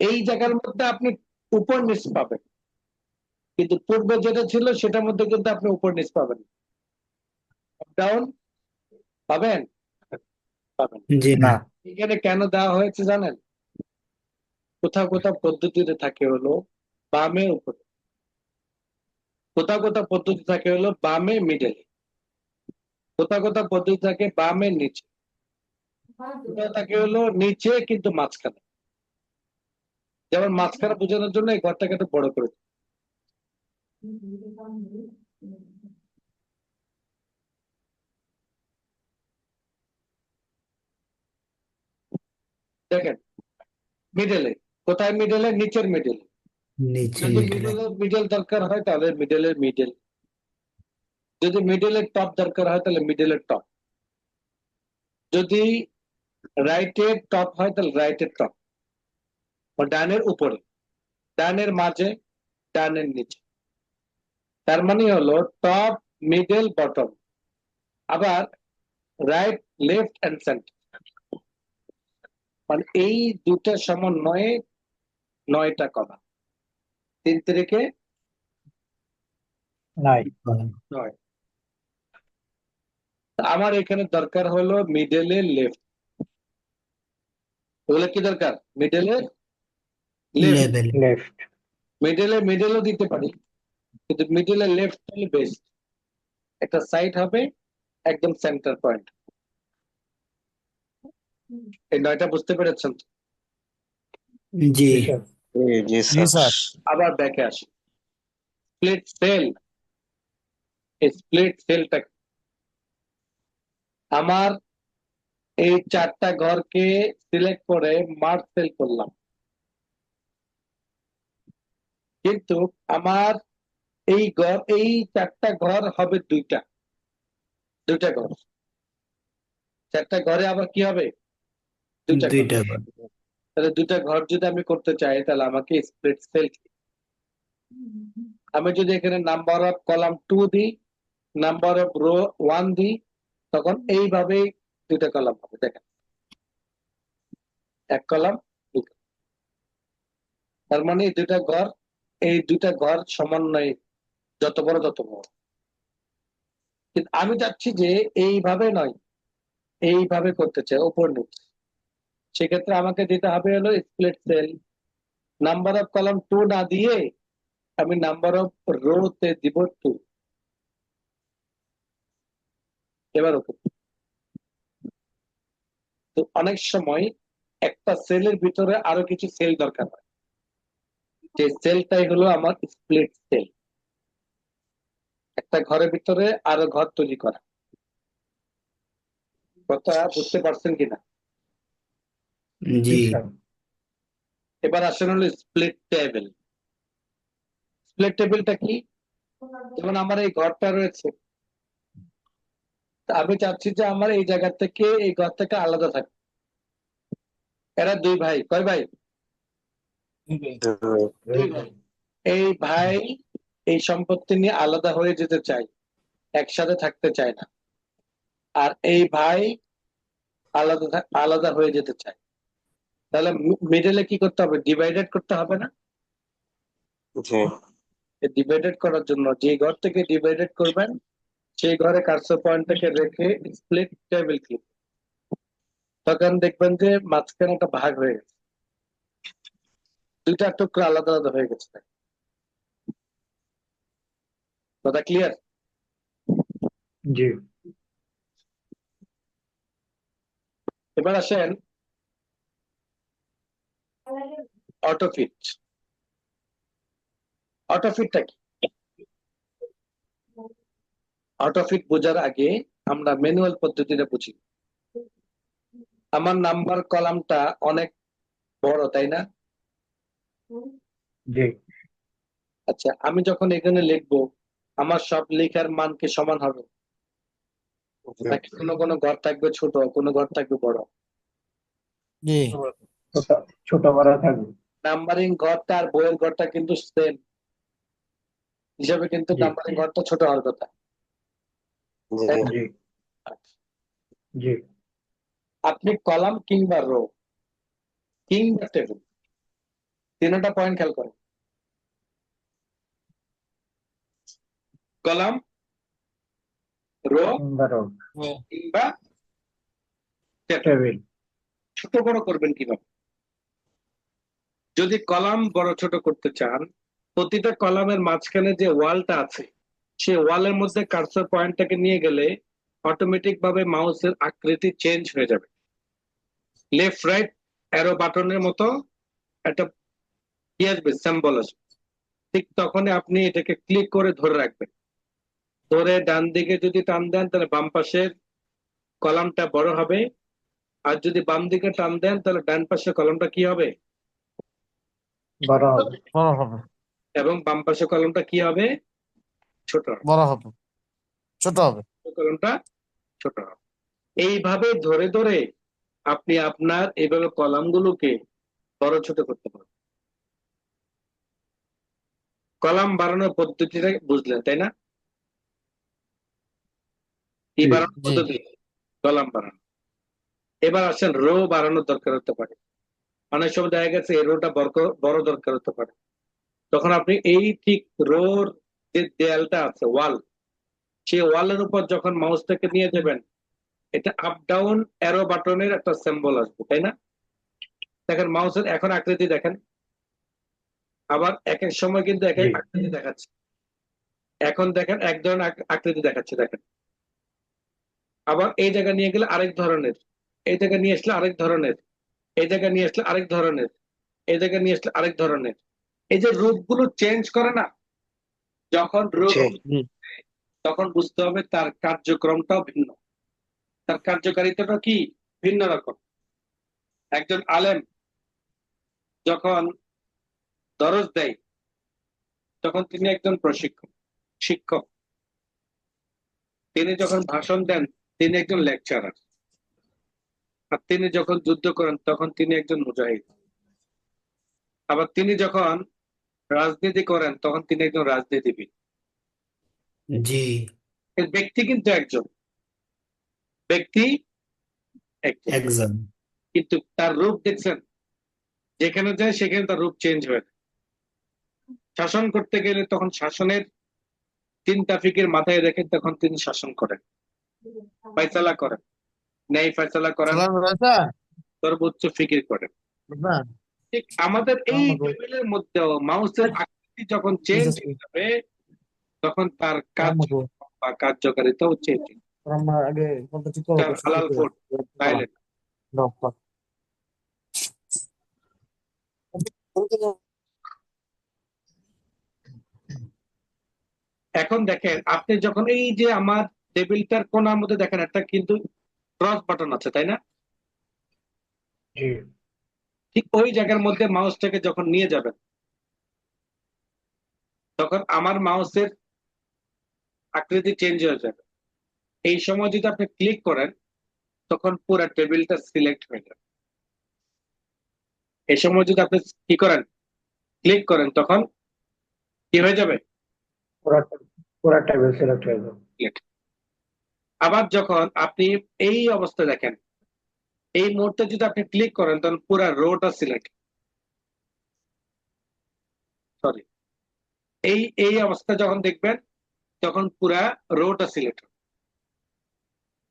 এই জায়গার মধ্যে আপনি উপর নিচ পাবেন, কিন্তু পূর্বে যেটা ছিল সেটার মধ্যে কিন্তু আপনি উপর নিচ পাবেন, ডাউন পাবেন পাবেন। জি না না। এখানে কেন দেওয়া হয়েছে জানেন? কোথাও কোথাও পদ্ধতিতে থাকে হলো বামে উপরে, কোথাও কোথাও পদ্ধতি থাকে হলো বামে মিডলে, কোথাও কোথাও পদ্ধতি থাকে বামে নিচে, কোথাও থাকে হলো নিচে কিন্তু মাঝখানে। যেমন মাঝখানে বোঝানোর জন্য এই ঘরটাকে একটু বড় করে দিই। দেখেন মিডলে, কোথায় মিডলে? নিচের মিডলে। নিচে যদি মিডলে মিডল দরকার হয় তাহলে মিডলের মিডল, যদি মিডলের টপ দরকার হয় তাহলে মিডলের টপ, যদি রাইটের টপ হয় তাহলে রাইটের টপ, বা ডানের উপরে, ডানের মাঝে, ডানের নিচে। তার মানে হলো টপ, মিডল, বটম, আবার রাইট, লেফট এন্ড সেন্টার। মানে এই দুটা সমন্বয়ে 9টা কলাম। 3 তিরিকে নাই 9। আমার এখানে দরকার হলো মিডলের লেফট। বলে কি দরকার? মিডলের লেফট। লেভেল লেফট মিডলও দিতে পারি, কিন্তু মিডলের লেফট হলে বেস্ট। একটা সাইড হবে একদম সেন্টার পয়েন্ট। এই 9টা বুঝতে পেরেছেন তো? জি জি স্যার জি স্যার আবার ব্যাকে আসি। স্প্লিট সেল, স্প্লিট সেলটা আমার এই 4টা ঘরকে সিলেক্ট করে মার্জ সেল করলাম, কিন্তু আমার এই 4টা ঘর হবে দুইটা ঘর। 4টা ঘরে আবার কি হবে? দুইটা ঘর। দুইটা ঘর। তাহলে 2টা ঘর যদি আমি করতে চাই তাহলে আমাকে স্প্লিট সেল। আমি যদি এখানে নাম্বার অফ কলাম 2 দিই, নাম্বার অফ রো 1 দিই, তখন এইভাবে 2টা কলাম হবে। দেখেন, এক কলাম, তার মানে এই দুইটা ঘর সমন্বয়ে যত বড় তত বড়। কিন্তু আমি চাচ্ছি যে এইভাবে নয়, এইভাবে করতে চাই, উপর নিচে। সেক্ষেত্রে আমাকে দিতে হবে হলো split cell. Number of column 2 না দিয়ে আমি নাম্বার অফ রো তে দিব 2। এবার উপর। তো অনেক সময় একটা সেলের ভিতরে আরো কিছু সেল দরকার হয়, যে সেলটাই হলো আমার স্প্লিট সেল। একটা ঘরের ভিতরে আরো ঘর তৈরি করা। কথা বুঝতে পারছেন কিনা? জি জি স্যার এবার আসেন হলো স্প্লিট টেবিল। স্প্লিট টেবিলটা কি? যেমন আমার এই ঘরটা রয়েছে, তা আমি চাচ্ছি যে আমার এই জায়গা থেকে এই ঘর থেকে আলাদা থাকে। এরা 2 ভাই, কয় ভাই? 2 ভাই। এই ভাই এই সম্পত্তি নিয়ে আলাদা হয়ে যেতে চায়, একসাথে থাকতে চায় না। আর এই ভাই আলাদা হয়ে যেতে চায়। তাহলে মিডলে কি করতে হবে? ডিভাইডেড করতে হবে না? ডিভাইডেড করার জন্য যে ঘর থেকে ডিভাইডেড করবেন সেই ঘরে কার্সর পয়েন্টটাকে রেখে স্প্লিট টেবিল ক্লিক, তখন দেখবেন যে মাঝখানে একটা ভাগ হয়ে গেছে, 2টা টুকরো আলাদা আলাদা হয়ে গেছে। কথা ক্লিয়ার? জি এবার আসেন অটোফিট। অটোফিটটা কি? অটোফিট বোঝার আগে আমরা ম্যানুয়াল পদ্ধতিটা বুঝি। আমার নাম্বার কলামটা অনেক বড়, তাই না? জি আচ্ছা, আমি যখন এখানে লিখবো আমার সব লেখার মান কি সমান হবে? নাকি কোনো কোনো ঘর থাকবে ছোট, কোনো ঘর থাকবে বড়? জি ছোট ছোট বড় থাকবে নাম্বারিং ঘরটা আর বইয়ের ঘরটা কিন্তু সেম হিসাবে, কিন্তু জি নাম্বারিং ঘরটা ছোট হওয়ার কথা, তাই না? জি জি আপনি কলাম কিংবা রো কিংবা টেবিল, 3টা পয়েন্ট খেয়াল করেন। কলাম, রো বারো কিংবা টেবিল, টেবিল ছোট বড় করবেন কিভাবে? যদি কলাম বড় ছোট করতে চান, প্রতিটা কলামের মাঝখানে যে ওয়ালটা আছে সেই ওয়ালের মধ্যে কার্সর পয়েন্টটাকে নিয়ে গেলে অটোমেটিক ভাবে মাউসের আকৃতি চেঞ্জ হয়ে যাবে। লেফট রাইট অ্যারো বাটনের মতো একটা কি আসবে, সিম্বল আসবে। ঠিক তখনই আপনি এটাকে ক্লিক করে ধরে রাখবেন। ধরে ডান দিকে যদি টান দেন তাহলে বাম পাশের কলামটা বড় হবে, আর যদি বাম দিকে টান দেন তাহলে ডান পাশের কলামটা কি হবে? বড় হবে বড় হবে এবং বাম পাশের কলামটা কি হবে? ছোট হবে। বড় হবে ছোট হবে। সমীকরণটা ছোট হবে। এইভাবে ধরে ধরে আপনি আপনার এইভাবে কলামগুলোকে বড় ছোট করতে পারবেন। কলাম বাড়ানোর পদ্ধতিটা বুঝলেন তাই না? কি জি বাড়ানোর জি পদ্ধতি? কলাম বাড়ানো। এবার আসেন রো বাড়ানোর দরকার হতে পারে। অনেক সময় দেখা গেছে এই রোটা বড় দরকার হতে পারে। তখন আপনি এই ঠিক রোর যে দেয়ালটা আছে ওয়াল, সেই ওয়ালের উপর যখন মাউসটাকে নিয়ে যাবেন, এটা আপ ডাউন অ্যারো বাটনের একটা সিম্বল আসবে তাই না? দেখেন মাউসের এখন আকৃতি দেখেন, আবার এক এক সময় কিন্তু এক জি এক আকৃতি দেখাচ্ছে। এখন দেখেন এক ধরনের আকৃতি দেখাচ্ছে দেখেন, আবার এই জায়গা নিয়ে গেলে আরেক ধরনের, এই জায়গা নিয়ে আসলে আরেক ধরনের, এই জায়গা নিয়ে আসলে আরেক ধরনের, এই জায়গা নিয়ে আসলে আরেক ধরনের। এই যে রূপগুলো চেঞ্জ করে না, যখন রূপ জি তখন বুঝতে হবে তার কার্যক্রমটাও ভিন্ন, তার কার্যকারিতাটা কি ভিন্ন রকম। একজন আলেম যখন দরজ দেয় তখন তিনি একজন প্রশিক্ষক শিক্ষক, তিনি যখন ভাষণ দেন তিনি একজন লেকচারার, আর তিনি যখন যুদ্ধ করেন তখন তিনি একজন মুজাহিদ, আবার তিনি যখন রাজনীতি করেন তখন তিনি একজন রাজনীতিবিদ। জি এর ব্যক্তি কিন্তু একজন, ব্যক্তি একজন, একজন। কিন্তু তার রূপ দেখছেন, যেখানে যায় সেখানে তার রূপ চেঞ্জ হয়ে যায়। শাসন করতে গেলে তখন শাসনের চিন্তা ফিকির মাথায় রেখে তখন তিনি শাসন করেন, ফয়সালা করেন, ন্যায় ফয়সালা করেন, সালাম রাজা সর্বোচ্চ ফিকির করেন। না ঠিক আমাদের এই আমাকে টেবিলের মধ্যেও মাউসের আকৃতি যখন চেঞ্জ হয়ে যাবে তখন তার কাজ আমাকে বা কার্যকারিতাও চেঞ্জ। আমার আগে বলতে ঠিক করো হালাল ফুড তাইলে এখন দেখেন আপনি যখন এই যে আমার টেবিলটার কোণার মধ্যে দেখেন একটা কিন্তু ক্রস বাটন আছে তাই না? জি ঠিক ওই জায়গার মধ্যে মাউসটাকে যখন নিয়ে যাবেন তখন আমার মাউসের আকৃতি চেঞ্জ হয়ে যাবে। এই সময় যদি আপনি ক্লিক করেন তখন পুরো টেবিলটা সিলেক্ট হয়ে যাবে। এই সময় যদি আপনি কি করেন ক্লিক করেন তখন কি হয়ে যাবে? পুরা পুরা টেবিল সিলেক্ট হয়ে যাবে। Select। আবার যখন আপনি এই অবস্থা দেখেন, এই মুহূর্তে যদি আপনি ক্লিক করেন তখন পুরো রোটা সিলেক্ট, সরি এই এই অবস্থা যখন দেখবেন তখন পুরা রোটা সিলেক্ট,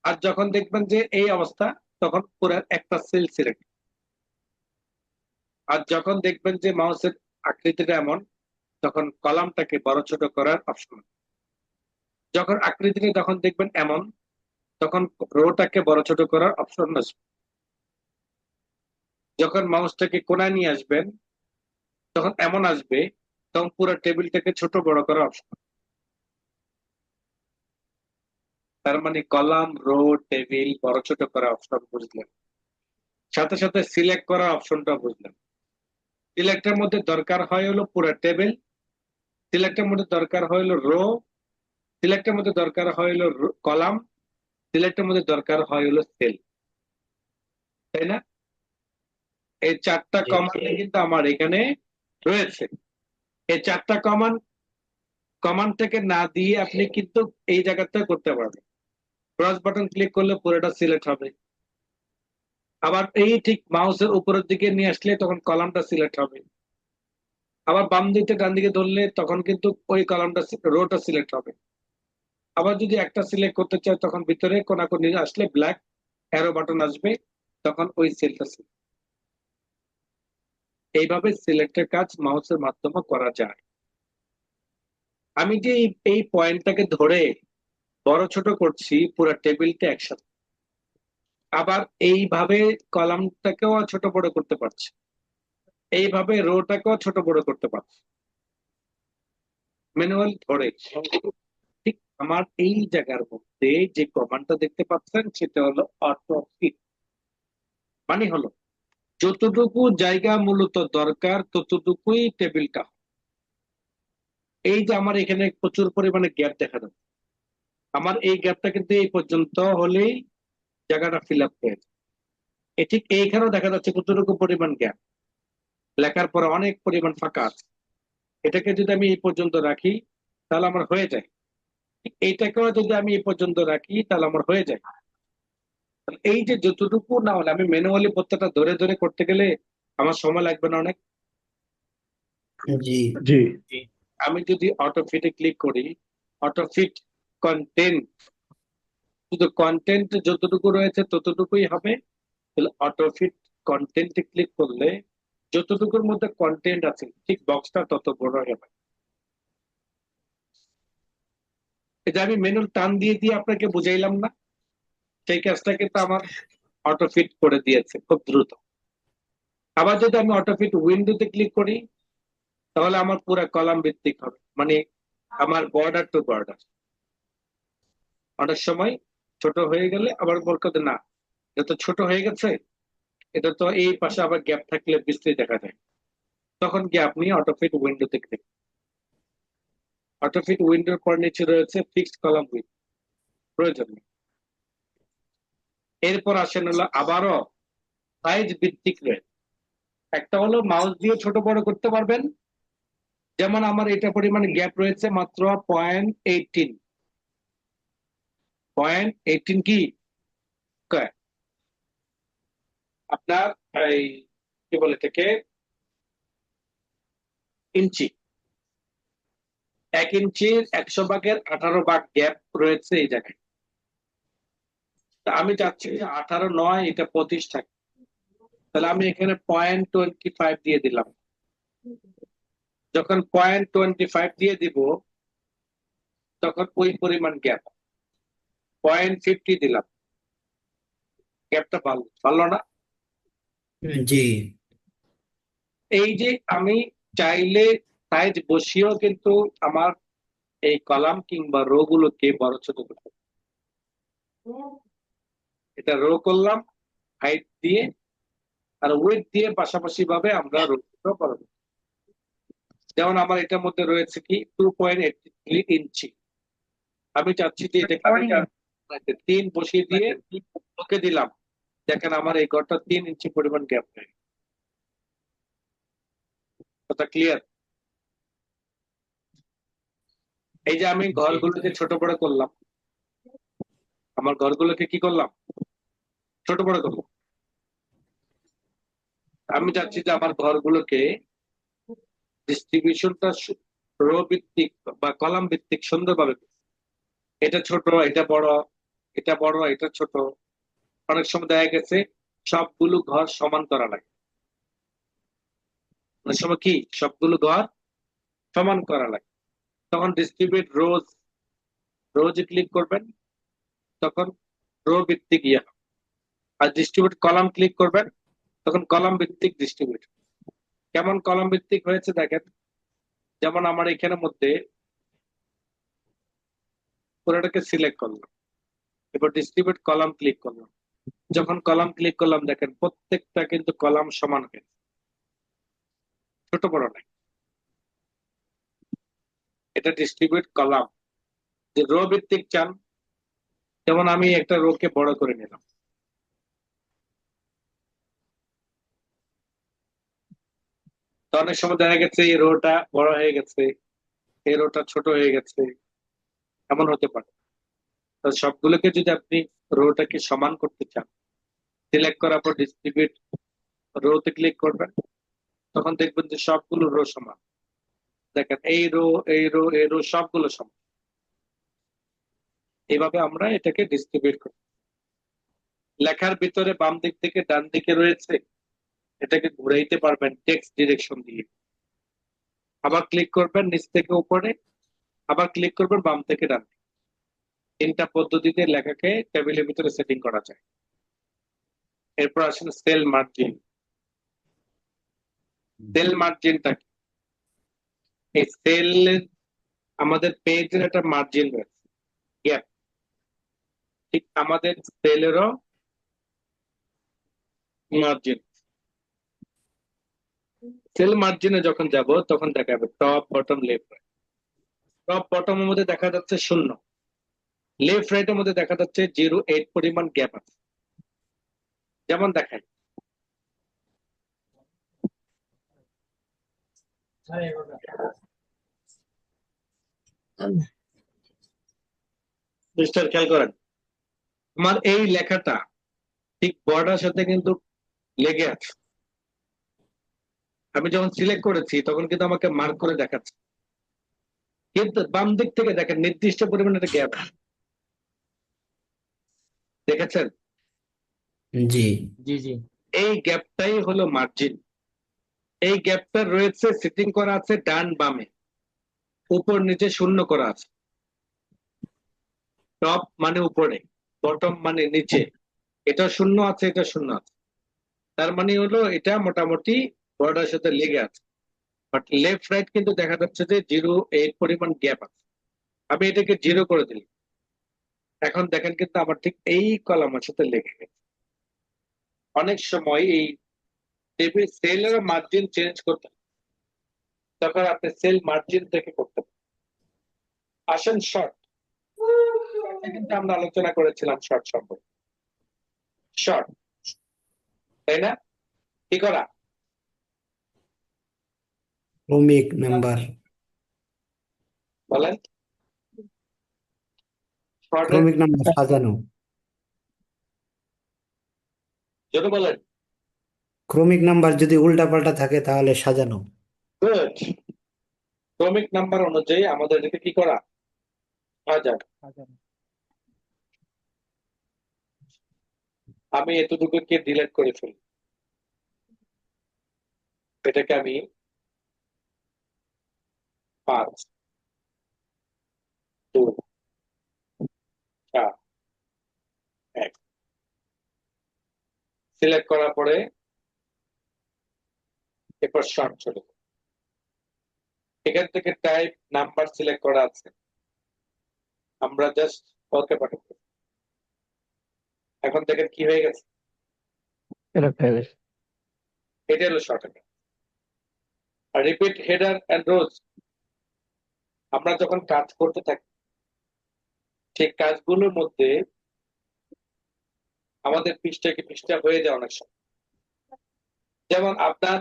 আর যখন দেখবেন যে এই অবস্থা তখন পুরো একটা সেল সিলেক্ট, আর যখন দেখবেন যে মাউসের আকৃতিটা এমন তখন কলামটাকে বড় ছোট করার অপশন, যখন আকৃতিটা যখন দেখবেন এমন তখন রোটাকে বড় ছোট করার অপশন আসবে, যখন মাউসটাকে কোনায় নিয়ে আসবেন তখন এমন আসবে তখন পুরো টেবিলটাকে ছোট বড় করার অপশন। তার মানে কলাম রো টেবিল বড় ছোট করার অপশন বুঝলেন, সাথে সাথে সিলেক্ট করার অপশনটা বুঝলেন। সিলেক্টের মধ্যে দরকার হয় হলো পুরো টেবিল, সিলেক্টের মধ্যে দরকার হয় হলো রো, সিলেক্টের মধ্যে দরকার হয় হলো কলাম, সিলেক্টের মধ্যে দরকার হয় হলো সেল, তাই না? এই চারটা জি কমান্ড কিন্তু আমার এখানে রয়েছে। এই চারটা কমান্ড থেকে না দিয়ে আপনি কিন্তু এই জায়গাটা করতে পারবেন। ক্রস বাটন ক্লিক করলে পুরোটা সিলেক্ট হবে, আবার এই ঠিক মাউসের উপরের দিকে নিয়ে আসলে তখন কলামটা সিলেক্ট হবে, আবার বাম দিকে ডান দিকে ধরলে তখন কিন্তু ওই কলামটা রোটা সিলেক্ট হবে। আবার যদি একটা সিলেক্ট করতে চাই তখন ভিতরে কোনাকুনি আসলে ব্ল্যাক অ্যারো বাটন আসবে, তখন ওই সেলটা এইভাবে সিলেক্টের কাজ মাউসের মাধ্যমে করা যায়। আমি যে এই পয়েন্টটাকে ধরে বড় ছোট করছি পুরো টেবিলটা একসাথে, আবার এইভাবে কলামটাকেও ছোট বড় করতে পারছি, এইভাবে রোটাকেও ছোট বড় করতে পারছি ম্যানুয়াল ধরে। ঠিক আমার এই জায়গার মধ্যে যে কমান্ডটা দেখতে পাচ্ছেন সেটা হলো অটো ফিট, মানে হলো যতটুকু জায়গা মূলত দরকার ততটুকুই টেবিলটা। এই যে আমার এখানে প্রচুর পরিমাণে গ্যাপ দেখা যাচ্ছে, আমার এই গ্যাপটা কিন্তু এই পর্যন্ত হলেই জায়গাটা ফিল আপ হয়ে যায়। ঠিক এইখানেও দেখা যাচ্ছে কতটুকু পরিমাণ গ্যাপ, লেখার পরে অনেক পরিমাণ ফাঁকা আছে। এটাকে যদি আমি এই পর্যন্ত রাখি তাহলে আমার হয়ে যায়। ঠিক এইটাকেও যদি আমি এই পর্যন্ত রাখি তাহলে আমার হয়ে যায়। তাহলে এই যে যতটুকু না হলে আমি ম্যানুয়ালি প্রত্যেকটা ধরে ধরে করতে গেলে আমার সময় লাগবে না অনেক। জি জি আমি যদি অটো ফিটে ক্লিক করি, অটো ফিট কন্টেন্ট, শুধু কন্টেন্ট যতটুকু রয়েছে ততটুকুই হবে। তাহলে অটো ফিট কন্টেন্টে ক্লিক করলে যতটুকুর মধ্যে কন্টেন্ট আছে ঠিক বক্সটা তত বড় হবে। এটা আমি ম্যানুয়াল টান দিয়ে দিয়ে আপনাকে বুঝাইলাম না, সেই কাজটা কিন্তু আমার অটো ফিট করে দিয়েছে খুব দ্রুত। আবার যদি আমি অটো ফিট উইন্ডোতে ক্লিক করি তাহলে আমার পুরো কলাম ভিত্তিক হবে, মানে আমার বর্ডার টু বর্ডার। অনেক সময় ছোট হয়ে গেলে আবার বলতে না, এটা তো ছোট হয়ে গেছে, এটা তো এই পাশে আবার গ্যাপ থাকলে বিস্তৃত দেখা যায়, তখন কি আপনি অটোফিট উইন্ডোতে ক্লিক। অটোফিট উইন্ডোর পর নিচে রয়েছে ফিক্সড কলাম উইথ, প্রয়োজন নেই। এরপর আসেন হলো আবারও সাইজ ভিত্তিক রয়েছে। একটা হলো মাউস দিয়ে ছোট বড় করতে পারবেন, যেমন আমার এটা পরিমাণ গ্যাপ রয়েছে মাত্র 0.18, 0.18 কি স্কয়ার, আপনার এই কি বলে এটাকে ইঞ্চি, 1 ইঞ্চির 100/18 গ্যাপ রয়েছে এই জায়গায়। তা আমি চাচ্ছি যে 18 নয়, এটা 25 থাকে। তাহলে আমি এখানে 0.25 দিয়ে দিলাম। যখন 0.25 দিয়ে দিব তখন ওই পরিমাণ গ্যাপ 0.50 দিলাম, গ্যাপটা ভালো না? জি এই যে আমি চাইলে সাইজ বসিয়েও কিন্তু আমার এই কলাম কিংবা রো গুলোকে বড় ছোট করতে পারি। এটা রো করলাম হাইট দিয়ে, আর ওয়েট দিয়ে পাশাপাশি ভাবে আমরা রো করবো। যেমন আমার এটার মধ্যে রয়েছে কি 2.83 ইঞ্চি, আমি চাচ্ছি যে এটাকে আমি 3 বসিয়ে দিয়ে ওকে দিলাম। দেখেন আমার এই ঘরটা 3 ইঞ্চি পরিমাণ গ্যাপ নেই। কথা ক্লিয়ার? এই যে আমি ঘরগুলোকে ছোট বড় করলাম, আমার ঘরগুলোকে কি করলাম, ছোট বড় করলাম। আমি চাচ্ছি যে আমার ঘরগুলোকে ডিস্ট্রিবিউশনটা রো ভিত্তিক বা কলাম ভিত্তিক সুন্দরভাবে, এটা ছোট এটা বড়, এটা বড় এটা ছোট। অনেক সময় দেখা গেছে সবগুলো ঘর সমান করা লাগে, অনেক সময় কি সবগুলো ঘর সমান করা লাগে, তখন ডিস্ট্রিবিউট রোজ, রোজে ক্লিক করবেন তখন রো ভিত্তিক ইয়ে হবে। আর ডিস্ট্রিবিউট কলাম ক্লিক করবেন তখন কলাম ভিত্তিক ডিস্ট্রিবিউট। কেমন কলাম ভিত্তিক হয়েছে দেখেন, যেমন আমার এখানের মধ্যে পুরোটাকে সিলেক্ট করলাম, এবার ডিস্ট্রিবিউট কলাম ক্লিক করলাম। যখন কলাম ক্লিক করলাম দেখেন প্রত্যেকটা কিন্তু কলাম সমান হয়েছে, ছোট বড় নাই। এটা ডিস্ট্রিবিউট কলাম। যে রো ভিত্তিক চান, যেমন আমি একটা রো কে বড় করে নিলাম, তো অনেক সময় দেখা গেছে এই রোটা বড় হয়ে গেছে, এই রোটা ছোট হয়ে গেছে, এমন হতে পারে। তো সবগুলোকে যদি আপনি রোটাকে সমান করতে চান, সিলেক্ট করার পর ডিস্ট্রিবিউট রোতে ক্লিক করবেন, তখন দেখবেন যে সবগুলো রো সমান। দেখেন এই রো এই রো এই রো সবগুলো সমান। এইভাবে আমরা এটাকে ডিস্ট্রিবিউট করি। লেখার ভিতরে বাম দিক থেকে ডান দিকে রয়েছে, এটাকে ঘুরাইতে পারবেন টেক্সট ডিরেকশন দিয়ে। আবার ক্লিক করবেন নিচ থেকে উপরে, আবার ক্লিক করবেন বাম থেকে ডান দিকে। 3টা পদ্ধতিতে লেখাকে টেবিলের ভিতরে সেটিং করা যায়। এরপর আসেন সেল মার্জিন। সেল মার্জিনটা কি? এই সেল আমাদের পেজের একটা মার্জিন রয়েছে, গ্যাপ, ঠিক আমাদের সেলেরও মার্জিন। সেল মার্জিনে যখন যাব তখন দেখাবে টপ বটম লেফট। টপ বটমের মধ্যে দেখা যাচ্ছে 0, লেফট রাইটের মধ্যে দেখা যাচ্ছে 0.8 পরিমাণ গ্যাপ আছে। যেমন দেখাই, মিস্টার খেয়াল করেন, আমার এই লেখাটা ঠিক বর্ডার সাথে কিন্তু লেগে আছে। আমি যখন সিলেক্ট করেছি তখন কিন্তু আমাকে মার্ক করে দেখাচ্ছে, কিন্তু বাম দিক থেকে দেখেন নির্দিষ্ট পরিমাণে একটা গ্যাপ দেখেছেন। জি জি জি এই গ্যাপটাই হলো মার্জিন। এই গ্যাপটা রয়েছে, সিটিং করা আছে ডান বামে, উপর নিচে শূন্য করা আছে। টপ মানে উপরে, বটম মানে নিচে, এটা শূন্য আছে, এটা শূন্য আছে। তার মানে হলো এটা মোটামুটি বর্ডারের সাথে লেগে আছে। বাট লেফট রাইট কিন্তু দেখা যাচ্ছে যে 0.8 পরিমাণ গ্যাপ আছে। আমি এটাকে 0 করে দিই, এখন দেখেন কিন্তু আমার ঠিক এই কলামের সাথে লেগে গেছে। অনেক সময় এই টেবিল সেলের মার্জিন চেঞ্জ করতে হয়, তখন আপনি সেল মার্জিন থেকে করতে পারেন। আসেন শর্ট, কিন্তু আমরা আলোচনা করেছিলাম শর্ট সম্পর্কে। শর্ট, তাই না? কি করা? ক্রমিক নাম্বার বলেন। শর্টের ক্রমিক নাম্বার সাজানো জন্য বলেন। ক্রমিক নাম্বার যদি উল্টাপাল্টা থাকে তাহলে সাজানো। গুড। ক্রমিক নাম্বার অনুযায়ী আমাদের এটাকে কি করা? সাজানো। আমি এতটুকুকে ডিলিট করে ফেলি, এটাকে আমি 5 2 4 1 সিলেক্ট করার পরে এরপর শর্ট চলে যাবে। এখান থেকে টাইপ নাম্বার সিলেক্ট করা আছে, আমরা জাস্ট ওকে বাটন। এখন দেখেন কি হয়ে গেছে, সিলেক্ট হয়ে গেছে। এটা হলো শর্ট। আর রিপিট হেডার এন্ড রোজ, আমরা যখন কাজ করতে থাকি সেই কাজগুলোর মধ্যে আমাদের পৃষ্ঠা হয়ে যায় অনেক সময়। যেমন আপনার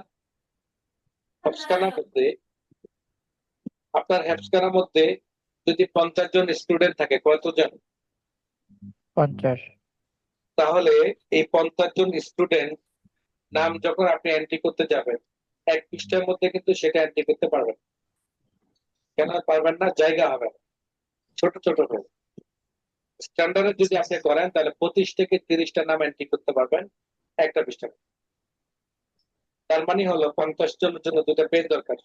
হ্যাপসখানার মধ্যে যদি 50 জন স্টুডেন্ট থাকে, কতজন? 50। তাহলে এই 50 জন স্টুডেন্ট নাম যখন আপনি এন্ট্রি করতে যাবেন, এক পৃষ্ঠার মধ্যে কিন্তু সেটা এন্ট্রি করতে পারবেন। কেন পারবেন না? জায়গা হবে না, ছোট ছোট হবে। স্ট্যান্ডার্ডে যদি আপনি করেন তাহলে 25 থেকে 30টা নাম এন্ট্রি করতে পারবেন একটা পৃষ্ঠা। তার মানে হলো 50 জনের জন্য 2টা পেজ দরকার।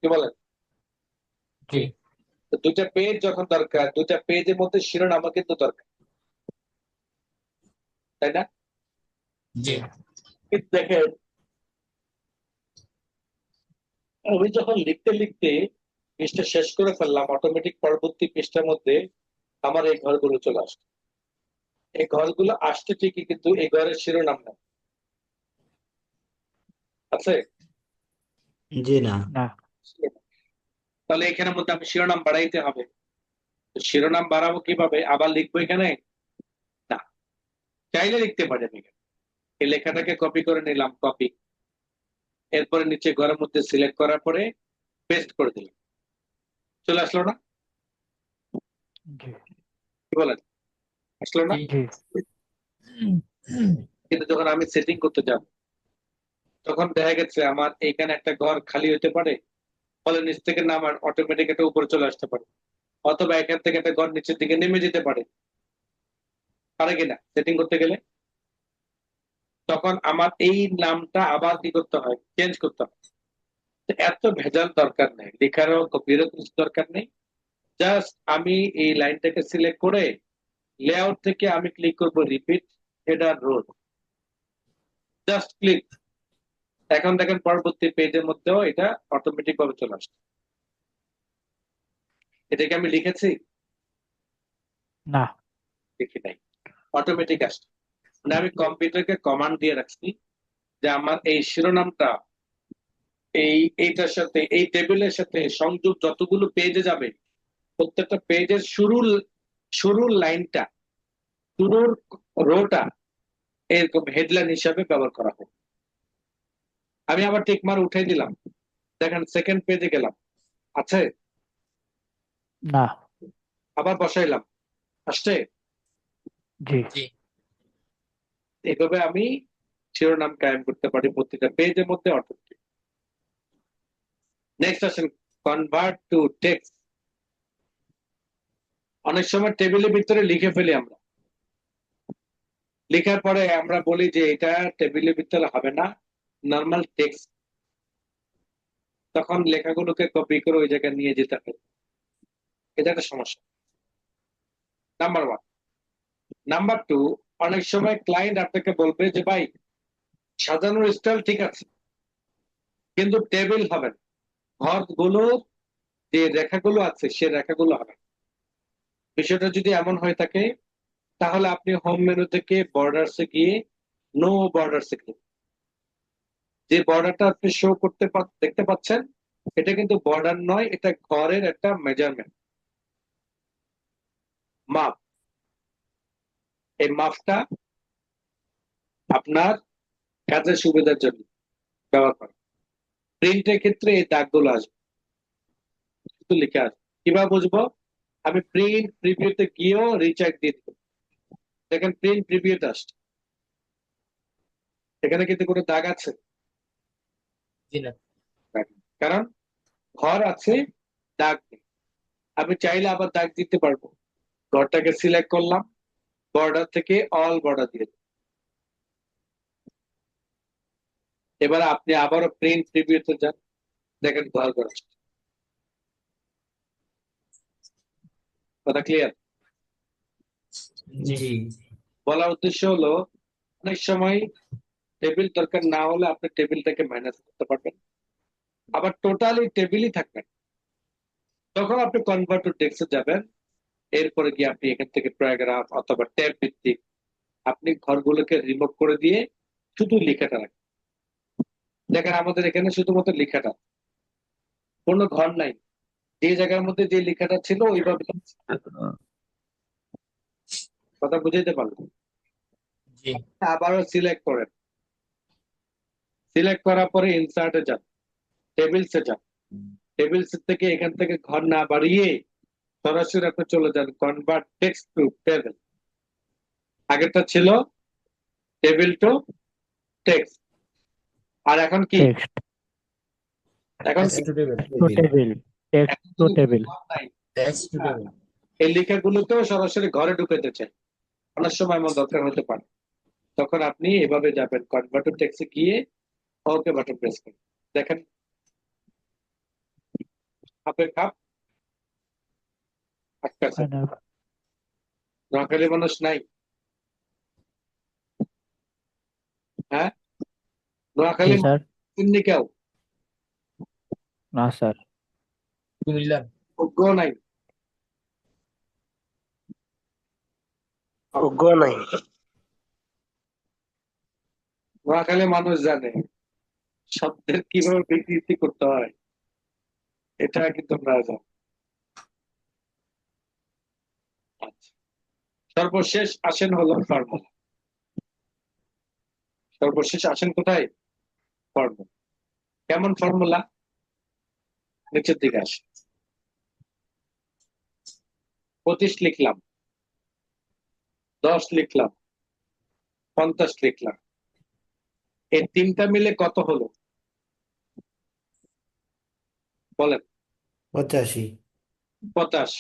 কি বলেন? জি তো 2টা পেজ যখন দরকার, 2টা পেজের মধ্যে শিরোনামও কিন্তু দরকার, তাই না? জি কিন্তু দেখেন, আমি যখন লিখতে লিখতে পৃষ্ঠা শেষ করে ফেললাম, অটোমেটিক পরবর্তী পৃষ্ঠার মধ্যে আমার এই ঘরগুলো চলে আসছে। এই ঘরগুলো আসছে ঠিকই, কিন্তু এই ঘরের শিরোনাম না আছে। জি না। না। তাহলে এখানের মধ্যে আমি শিরোনাম বাড়াইতে হবে। তো শিরোনাম বাড়াবো কিভাবে? আবার লিখবো এখানে? না, চাইলে লিখতে পারি আমি এখানে। এই লেখাটাকে কপি করে নিলাম, কপি, এরপরে নিচে ঘরের মধ্যে সিলেক্ট করার পরে পেস্ট করে দিলাম, চলে আসলো না? জি কি বলেন? আসলো না? জি। কিন্তু যখন আমি সেটিং করতে যাব, তখন দেখা গেছে আমার এইখানে একটা ঘর খালি হতে পারে, ফলে নিচ থেকে নামার অটোমেটিক একটা উপরে চলে আসতে পারে, অথবা এখান থেকে একটা ঘর নিচের দিকে নেমে যেতে পারে, পারে কিনা সেটিং করতে গেলে? তখন আমার এই নামটা আবার কি করতে হয়? চেঞ্জ করতে হয়। তো এত ভেজাল দরকার নেই, লেখারও কপিরও কিছু দরকার নেই। জাস্ট আমি এই লাইনটাকে সিলেক্ট করে লেআউট থেকে আমি ক্লিক করব repeat header road, just click. এখন দেখেন পরবর্তী পেজের মধ্যেও এটা অটোমেটিক ভাবে চলে আসছে। এটাকে আমি লিখেছি? না। লিখি নাই, অটোমেটিক আসছে। মানে আমি কম্পিউটারকে কমান্ড দিয়ে রাখছি যে আমার এই শিরোনামটা এইটার সাথে, এই টেবিলের সাথে সংযোগ যতগুলো পেজে যাবে, প্রত্যেকটা পেজের শুরুর শুরুর লাইনটা, শুরুর রোটা এরকম হেডলাইন হিসাবে ব্যবহার করা হয়। আমি আবার টিকমার উঠাই দিলাম, দেখেন সেকেন্ড পেজে গেলাম, আছে? না। আবার বসাইলাম, আসছে? জি। জি এইভাবে আমি শিরোনাম কায়েম করতে পারি প্রতিটা পেজের মধ্যে অটোমেটিক। নেক্সট আসেন, কনভার্ট টু টেক্সট। অনেক সময় টেবিলের ভিতরে লিখে ফেলি আমরা, লেখার পরে আমরা বলি যে এটা টেবিলের ভিতরে হবে না, নর্মাল টেক্সট। তখন লেখাগুলোকে কপি করে ওই জায়গায় নিয়ে যেতে হবে, এটা একটা সমস্যা। Number one. নাম্বার টু, অনেক সময় ক্লায়েন্ট আপনাকে বলবে যে ভাই সাজানোর স্টাইল ঠিক আছে, কিন্তু টেবিল হবে না, ঘরগুলোর যে রেখাগুলো আছে সে রেখাগুলো হবে না। বিষয়টা যদি এমন হয়ে থাকে তাহলে আপনি হোম মেনু থেকে বর্ডারসে গিয়ে নো বর্ডারসে ক্লিক। যে বর্ডারটা আপনি শো করতে দেখতে পাচ্ছেন, এটা কিন্তু বর্ডার নয়, এটা ঘরের একটা মেজারমেন্ট, মাপ। এই মাপটা আপনার কাজের সুবিধার জন্য ব্যবহার করেন। প্রিন্টের ক্ষেত্রে এই দাগগুলো আসবে, শুধু লিখে আসবে। কিভাবে বুঝবো? আমি প্রিন্ট প্রিভিউতে গিয়েও রিচেক দিয়ে দিব, দেখেন প্রিন্ট প্রিভিউতে আসছে, এখানে কিন্তু কোনো দাগ আছে? জি না কারণ ঘর আছে, দাগ নেই। আমি চাইলে আবার দাগ দিতে পারবো, ঘরটাকে সিলেক্ট করলাম, বর্ডার থেকে অল বর্ডার দিয়ে দিলাম। এবার আপনি আবারও প্রিন্ট প্রিভিউতে যান, দেখেন ঘর ঘর আসছে। কথা ক্লিয়ার? জি জি বলার উদ্দেশ্য হলো অনেক সময় টেবিল দরকার না হলে আপনি টেবিলটাকে ম্যানেজ করতে পারবেন, আবার টোটালি টেবিলই থাকবেন, তখন আপনি কনভার্ট টু টেক্সটে যাবেন। এরপরে গিয়ে আপনি এখান থেকে প্যারাগ্রাফ অথবা ট্যাব ভিত্তিক আপনি ঘরগুলোকে রিমুভ করে দিয়ে শুধু লেখাটা রাখেন। দেখেন আমাদের এখানে শুধুমাত্র লেখাটা, কোনো ঘর নাই, যে জায়গার মধ্যে যে লেখাটা ছিল ওইভাবে আছে। কথা বুঝাইতে পারলাম? জি আবারও সিলেক্ট করেন, সিলেক্ট করার পরে ইনসার্টে যান, টেবিলসে যান, টেবিলস থেকে এখান থেকে ঘর না বাড়িয়ে সরাসরি আপনি চলে যান কনভার্ট টেক্সট টু টেবিল। আগেরটা ছিল টেবিল টু টেক্সট, আর এখন কি? টেক্সট এখন text to table to table. Text এখন টু কিন্তু টেবিল। ঘর নাই। টেক্সট টু টেবিল এই লেখাগুলোকেও সরাসরি ঘরে ঢুকাতে চাই, অনেক সময় আমার দরকার হতে পারে, তখন আপনি এভাবে যাবেন কনভার্ট টু টেক্সটে গিয়ে ওকে বাটন প্রেস করুন, দেখেন খাপের খাপ আটকাছে। নোয়াখালী মানুষ নাই? হ্যাঁ, জি নোয়াখালী স্যার। চিননি কেউ? না স্যার। কুমিল্লা অজ্ঞ নাই? অজ্ঞ নাই। নোয়াখালী মানুষ জানে শব্দের কিভাবে বিকৃতি করতে হয়, এটা কিন্তু আমরা জানি। আচ্ছা, সর্বশেষ আসেন হলো ফর্মুলা। সর্বশেষ আসেন কোথায়? ফর্মুলা। কেমন ফর্মুলা? নিচের দিকে আসে, 25 লিখলাম, 10 লিখলাম, 50 লিখলাম, এই তিনটা মিলে কত হলো বলেন? 85 50।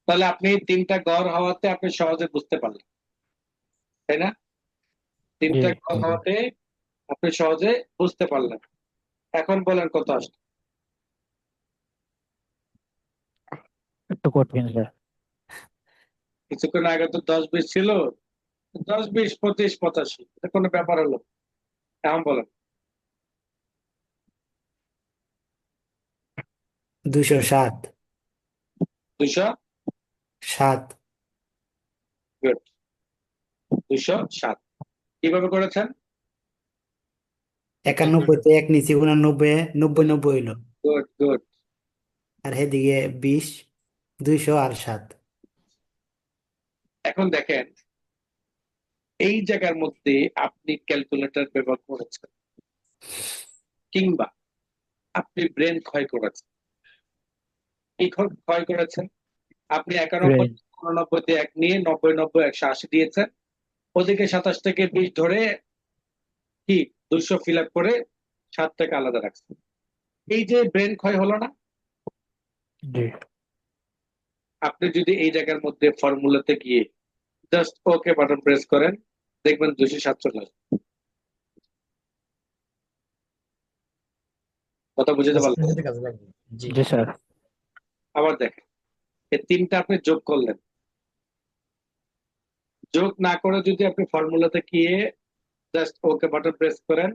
তাহলে আপনি তিনটা গড় হওয়াতে আপনি সহজে বুঝতে পারলেন, তাই না? জি। তিনটা গড় হওয়াতে আপনি সহজে বুঝতে পারলেন। এখন বলেন কত আসবে? একটু কঠিন স্যার। কিছুক্ষণ আগে তো 10-20 ছিল, 10-20-25-85, এটা কোনো ব্যাপার হলো? এখন বলেন। 207 207। গুড, 207 কিভাবে করেছেন? 91 তে 1 নিচে 89 90 90 হইলো গুড গুড। আর হেদিকে 20 200 আর 7 এখন দেখেন এই জায়গার মধ্যে আপনি ক্যালকুলেটর ব্যবহার করেছেন কিংবা আপনি ব্রেন ক্ষয় করেছেন। কি ক্ষয় করেছেন? আপনি 91 Brain. 89 তে 1 নিয়ে 90 90 180 দিয়েছেন, ওদিকে 27 থেকে 20 ধরে কি 200 ফিল আপ করে 7 টাকা আলাদা রাখছেন। এই যে ব্রেন ক্ষয় হলো না? জি আপনি যদি এই জায়গার মধ্যে ফর্মুলাতে গিয়ে জাস্ট ওকে বাটন প্রেস করেন, দেখবেন 247 কথা বুঝতে পারলেন? এক্সপেরিয়েন্সের কাজে লাগবে। জি জি স্যার আবার দেখেন এই তিনটা আপনি যোগ করলেন, যোগ না করে যদি আপনি ফর্মুলাতে গিয়ে জাস্ট ওকে বাটন প্রেস করেন,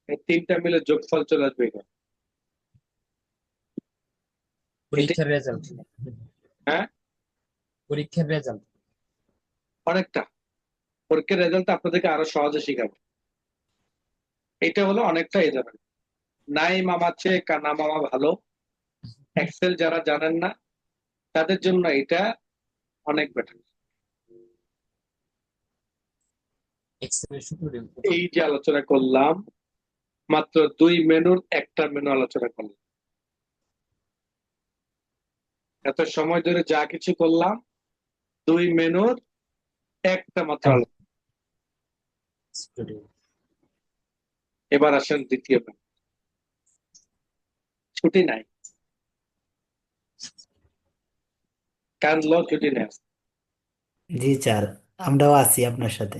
এই তিনটা মিলে যোগফল চলে আসবে এখানে। পরীক্ষার রেজাল্ট। হ্যাঁ পরীক্ষার রেজাল্ট। অনেকটা পরীক্ষার রেজাল্ট আপনাদেরকে আরো সহজে শিখাবো। এটা হলো অনেকটা এই যাবেন নাই মামার চেয়ে কানা মামা ভালো। এক্সেল যারা জানেন না তাদের জন্য এটা অনেক বেটার। এক্সেলের সূত্র এই যে আলোচনা করলাম, মাত্র 2 মেনুর একটা মেনু আলোচনা করলাম। এত সময় ধরে যা কিছু করলাম 2 মেনুর একটা মাত্র আলোচনা। এবার আসেন দ্বিতীয় মেনু। ছুটি নাই, কানলো ছুটি নেই। জি স্যার, আমরাও আছি আপনার সাথে।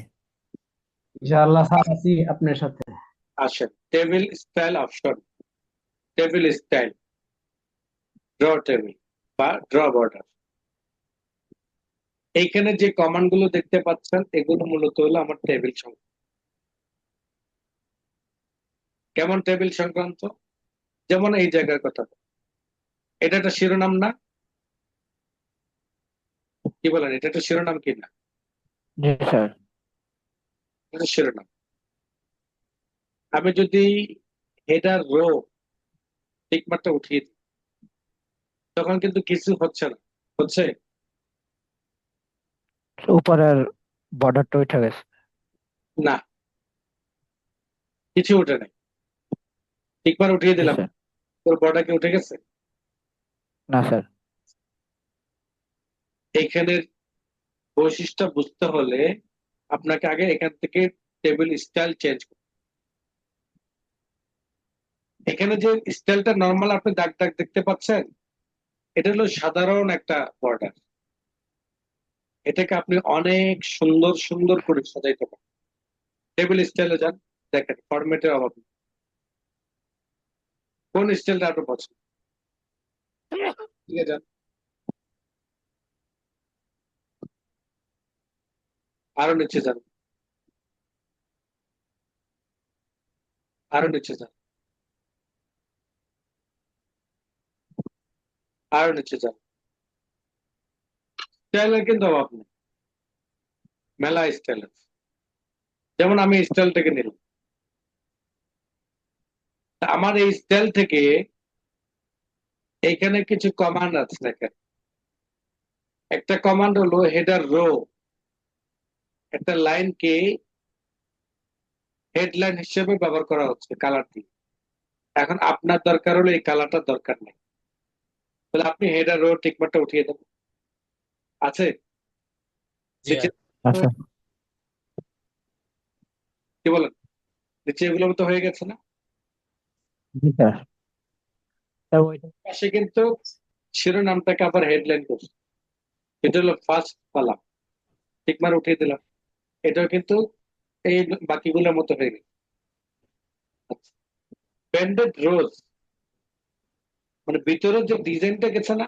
ইনশাআল্লাহ স্যার আছি আপনার সাথে। আসেন table style option, table style, draw table বা ড্র বর্ডার। এইখানে যে কমান্ড গুলো দেখতে পাচ্ছেন এগুলো মূলত হলো আমার টেবিল সংক্রান্ত। কেমন টেবিল সংক্রান্ত? যেমন এই জায়গার কথা, এটা একটা শিরোনাম না? কি বলেন, এটা একটা শিরোনাম কি না? জি স্যার এটা শিরোনাম। আমি যদি হেডার রো টিকমার্কটা উঠিয়ে দিই তখন কিন্তু কিছু হচ্ছে না, হচ্ছে উপরের বর্ডারটা উঠে গেছে। না, কিছু উঠে নাই। টিকমার্ক উঠিয়ে জি দিলাম, স্যার তোর বর্ডার কি উঠে গেছে? না স্যার এইখানের বৈশিষ্ট্য বুঝতে হলে আপনাকে আগে এখান থেকে টেবিল স্টাইল চেঞ্জ করতে। এখানে যে স্টাইলটা নর্মাল আপনি দাগ দাগ দেখতে পাচ্ছেন, এটা হলো সাধারণ একটা বর্ডার। এটাকে আপনি অনেক সুন্দর সুন্দর করে সাজাইতে পারেন। টেবিল স্টাইলে যান, দেখেন ফরম্যাটের অভাব নেই। কোন স্টাইলটা আপনার পছন্দ? ঠিক আছে, যান আরো নিচে যান, আরো নিচে যান, আরো নিচে যান। স্টাইলের কিন্তু অভাব নেই, মেলা স্টাইল আছে। যেমন আমি স্টাইলটাকে নিলাম, তা আমার এই স্টাইল থেকে এইখানে কিছু কমান্ড আছে দেখেন। একটা কমান্ড হলো হেডার রো, একটা লাইনকে হেডলাইন হিসেবে ব্যবহার করা হচ্ছে কালার দিয়ে। এখন আপনার দরকার হলো এই কালারটার দরকার নেই, তাহলে আপনি হেডার রো টিকমার্কটা উঠিয়ে দেন। আছে জি নিচে, আচ্ছা কি বলেন, নিচে এগুলো তো হয়ে গেছে না? জি স্যার তা ওইটা পাশে কিন্তু শিরোনামটাকে আবার হেডলাইন করছে, এটা হলো ফার্স্ট কলাম, টিকমার্ক উঠিয়ে দিলাম। এটাও কিন্তু এই বাকিগুলোর মতো হয়ে গেছে। ব্যান্ডেড রোজ মানে ভিতরের যে ডিজাইনটা গেছে না,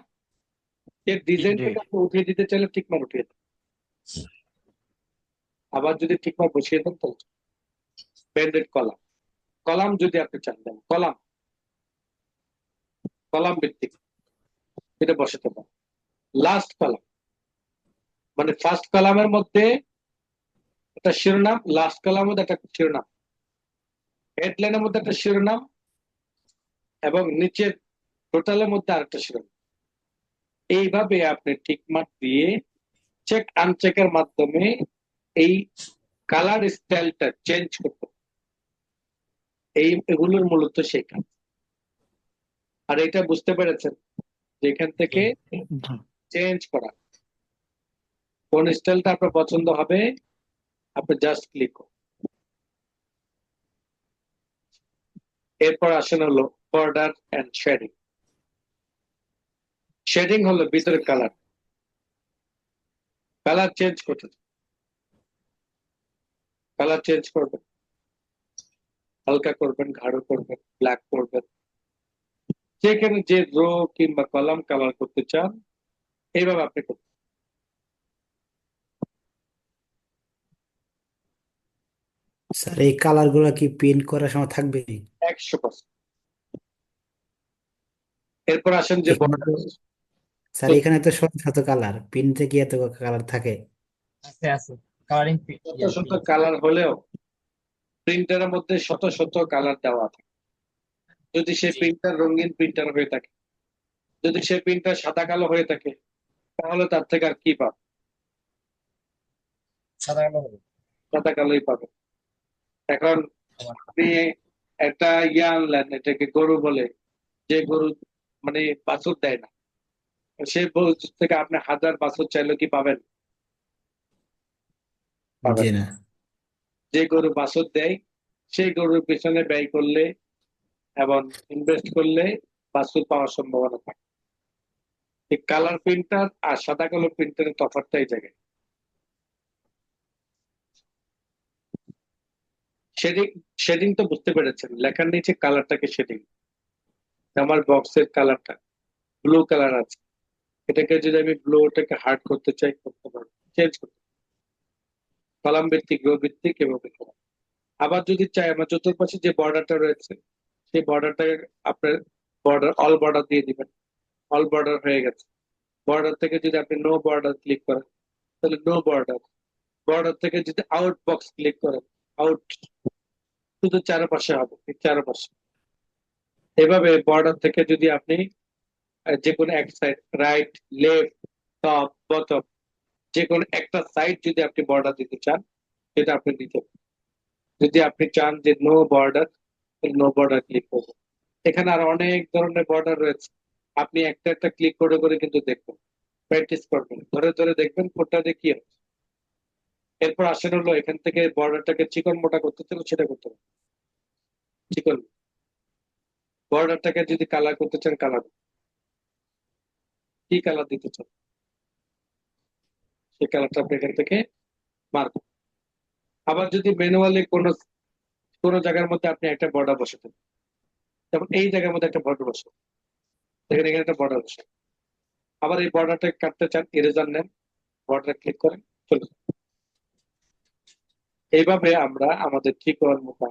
সেই জি ডিজাইনটাকে আপনি উঠিয়ে দিতে চাইলে টিকমার্ক উঠিয়ে দেন। আবার যদি টিকমার্ক বসিয়ে দেন তাহলে ব্যান্ডেড কলাম, কলাম যদি আপনি চান দেন কলাম, কলাম ভিত্তিক এটা বসাতে পারেন। লাস্ট কলাম মানে ফার্স্ট কলামের মধ্যে একটা শিরোনাম, লাস্ট কলামের মধ্যে একটা শিরোনাম, হেডলাইনের মধ্যে একটা শিরোনাম এবং নিচের টোটালের মধ্যে আরেকটা শিরোনাম। এইভাবে আপনি টিকমার্ক দিয়ে চেক আনচেকের মাধ্যমে এই কালার স্টাইলটা চেঞ্জ করতে হবে। এগুলোর মূলত সেই কাজ। আর এটা বুঝতে পেরেছেন যে এখান থেকে জি চেঞ্জ করা, কোন স্টাইলটা আপনার পছন্দ হবে আপনি জাস্ট ক্লিক করুন। এরপর আসেন হলো বর্ডার এন্ড শেডিং। শেডিং হলো ভিতরে কালার, কালার চেঞ্জ করতে, কালার চেঞ্জ করবেন, হালকা করবেন, গাঢ় করবেন, ব্ল্যাক করবেন, যেখানে যে রো কিংবা কলাম কালার করতে চান এইভাবে আপনি করবেন। স্যার এই কালার গুলা কি প্রিন্ট করার সময় থাকবে? 100%। এরপর আসেন যে এখানে তো স্যার এখানে তো শত শত কালার, প্রিন্টে কি এত কালার থাকে? আছে আছে কালারিং শত শত কালার হলেও প্রিন্টারের মধ্যে শত শত কালার দেওয়া থাকে। যদি সেই প্রিন্টার রঙিন প্রিন্টার হয়ে থাকে, যদি সেই প্রিন্টার সাদা কালো হয়ে থাকে, তাহলে তার থেকে আর কি পাবে? সাদা কালো হবে। সাদা কালোই পাবে। এখন আপনি একটা আনলেন, এটাকে গরু বলে, যে গরু মানে বাছুর দেয় না, সেই গরু থেকে আপনি 1000 বাছুর চাইলে কি পাবেন? পাবেন জি না। না। যে গরু বাছুর দেয় সেই গরুর পিছনে ব্যয় করলে এবং ইনভেস্ট করলে বাছুর পাওয়ার সম্ভাবনা থাকে। এই কালার প্রিন্টার আর সাদা কালো প্রিন্টারের তফাৎটা এই জায়গায়। শেডিং, শেডিং তো বুঝতে পেরেছেন, লেখার নিচে কালারটাকে শেডিং। আমার বক্সের কালারটা ব্লু কালার আছে, এটাকে যদি আমি ব্লুটাকে হার্ড করতে চাই করতে পারবো, চেঞ্জ করতে পারবো। কলাম ভিত্তিক, রো ভিত্তিক এভাবে করা। আবার যদি চাই আমার চতুর্পাশে যে বর্ডারটা রয়েছে সেই বর্ডারটাকে আপনার বর্ডার অল বর্ডার দিয়ে দিবেন, অল বর্ডার হয়ে গেছে। বর্ডার থেকে যদি আপনি নো বর্ডার ক্লিক করেন তাহলে নো বর্ডার। বর্ডার থেকে যদি আউট বক্স ক্লিক করেন, আউট, শুধু চারপাশে হবে, এই চারপাশে। এভাবে বর্ডার থেকে যদি আপনি যে কোনো এক side, right, left, top, bottom, যে কোনো একটা সাইড যদি আপনি বর্ডার দিতে চান সেটা আপনি দিতে পারেন। যদি আপনি চান যে no border, no border click করবেন। এখানে আর অনেক ধরনের বর্ডার রয়েছে, আপনি একটা একটা ক্লিক করে করে কিন্তু দেখবেন, প্র্যাকটিস করবেন, ধরে ধরে দেখবেন কোনটা দিয়ে কি হচ্ছে। এরপর আসেন হলো এখান থেকে বর্ডারটাকে চিকন মোটা করতে চান সেটা করতে হবে। চিকন বর্ডারটাকে যদি কালার করতে চান, কালার, কি কালার দিতে চান সেই কালারটা আপনি এখান থেকে মার্ক। আবার যদি ম্যানুয়ালি কোনো কোনো জায়গার মধ্যে আপনি একটা বর্ডার বসাতেন, যেমন এই জায়গার মধ্যে একটা বর্ডার বসান, দেখেন এখানে একটা বর্ডার বসান। আবার এই বর্ডারটা কাটতে চান, ইরেজার নেন, বর্ডার ক্লিক করেন, চলে যান। এইভাবে আমরা আমাদের ঠিক হওয়ার মতো,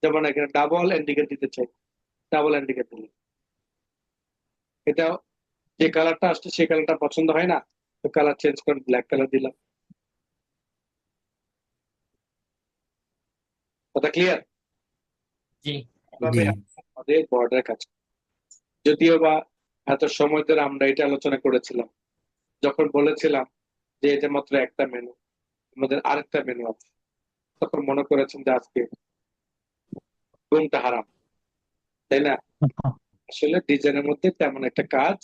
যেমন এখানে ডাবল ইন্ডিকেট দিতে চাই, ডাবল ইন্ডিকেট দিলে এটা যে কালারটা আসছে সেই কালারটা পছন্দ হয় না, তো কালার চেঞ্জ করে ব্ল্যাক কালার দিলাম। কথা ক্লিয়ার? জি জি আমাদের বর্ডার কাজ, যদিও বা এত সময় ধরে আমরা এটা আলোচনা করেছিলাম, যখন বলেছিলাম যে এটা মাত্র একটা মেনু, আমাদের আরেকটা মেনু আছে, তখন মনে করেছেন যে আজকে ঘুমটা হারাম, তাই না? আসলে ডিজাইনের মধ্যে তেমন একটা কাজ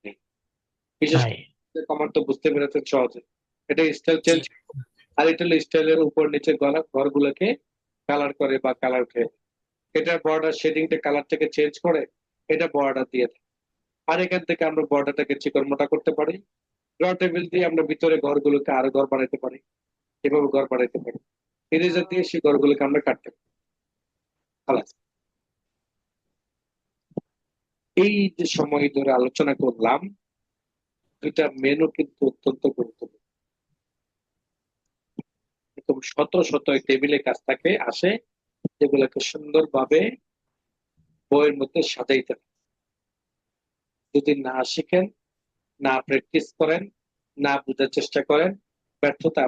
নেই। বিশেষ নাই করে কমান্ড তো বুঝতে পেরেছেন সহজে। এটা স্টাইল চেঞ্জ, আর এটা হলো স্টাইলের উপর নিচে গলা ঘরগুলোকে কালার করে বা কালার উঠে, এটা বর্ডার শেডিংটা কালারটাকে চেঞ্জ করে, এটা বর্ডার দিয়ে দেয়। আর এখান থেকে আমরা বর্ডারটাকে চিকন মোটা করতে পারি। ড্র টেবিল দিয়ে আমরা ভিতরে ঘরগুলোকে আরো ঘর বানাইতে পারি, এভাবে ঘর বানাইতে পারি। ইরেজার দিয়ে সেই ঘরগুলোকে আমরা কাটতে পারি। খালাস। এই যে সময় ধরে আলোচনা করলাম, দুইটা মেনু কিন্তু অত্যন্ত গুরুত্বপূর্ণ। এরকম শত শত টেবিলে কাজ থাকে আসে, যেগুলোকে সুন্দরভাবে বইয়ের মধ্যে সাজাইতে হবে। যদি না শিখেন, না প্র্যাকটিস করেন, না বোঝার চেষ্টা করেন, ব্যর্থতা।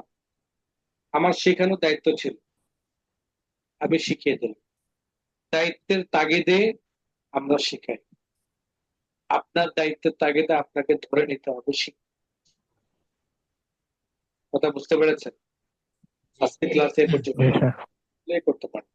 আমার শেখানোর দায়িত্ব ছিল, আমি শিখিয়ে দিলাম। দায়িত্বের তাগিদে আমরা শিখাই, আপনার দায়িত্বের তাগিদে আপনাকে ধরে নিতে হবে, কথা বুঝতে পেরেছেন? আজকে ক্লাসে এ পর্যন্ত জি স্যার প্লে করতে পারেন।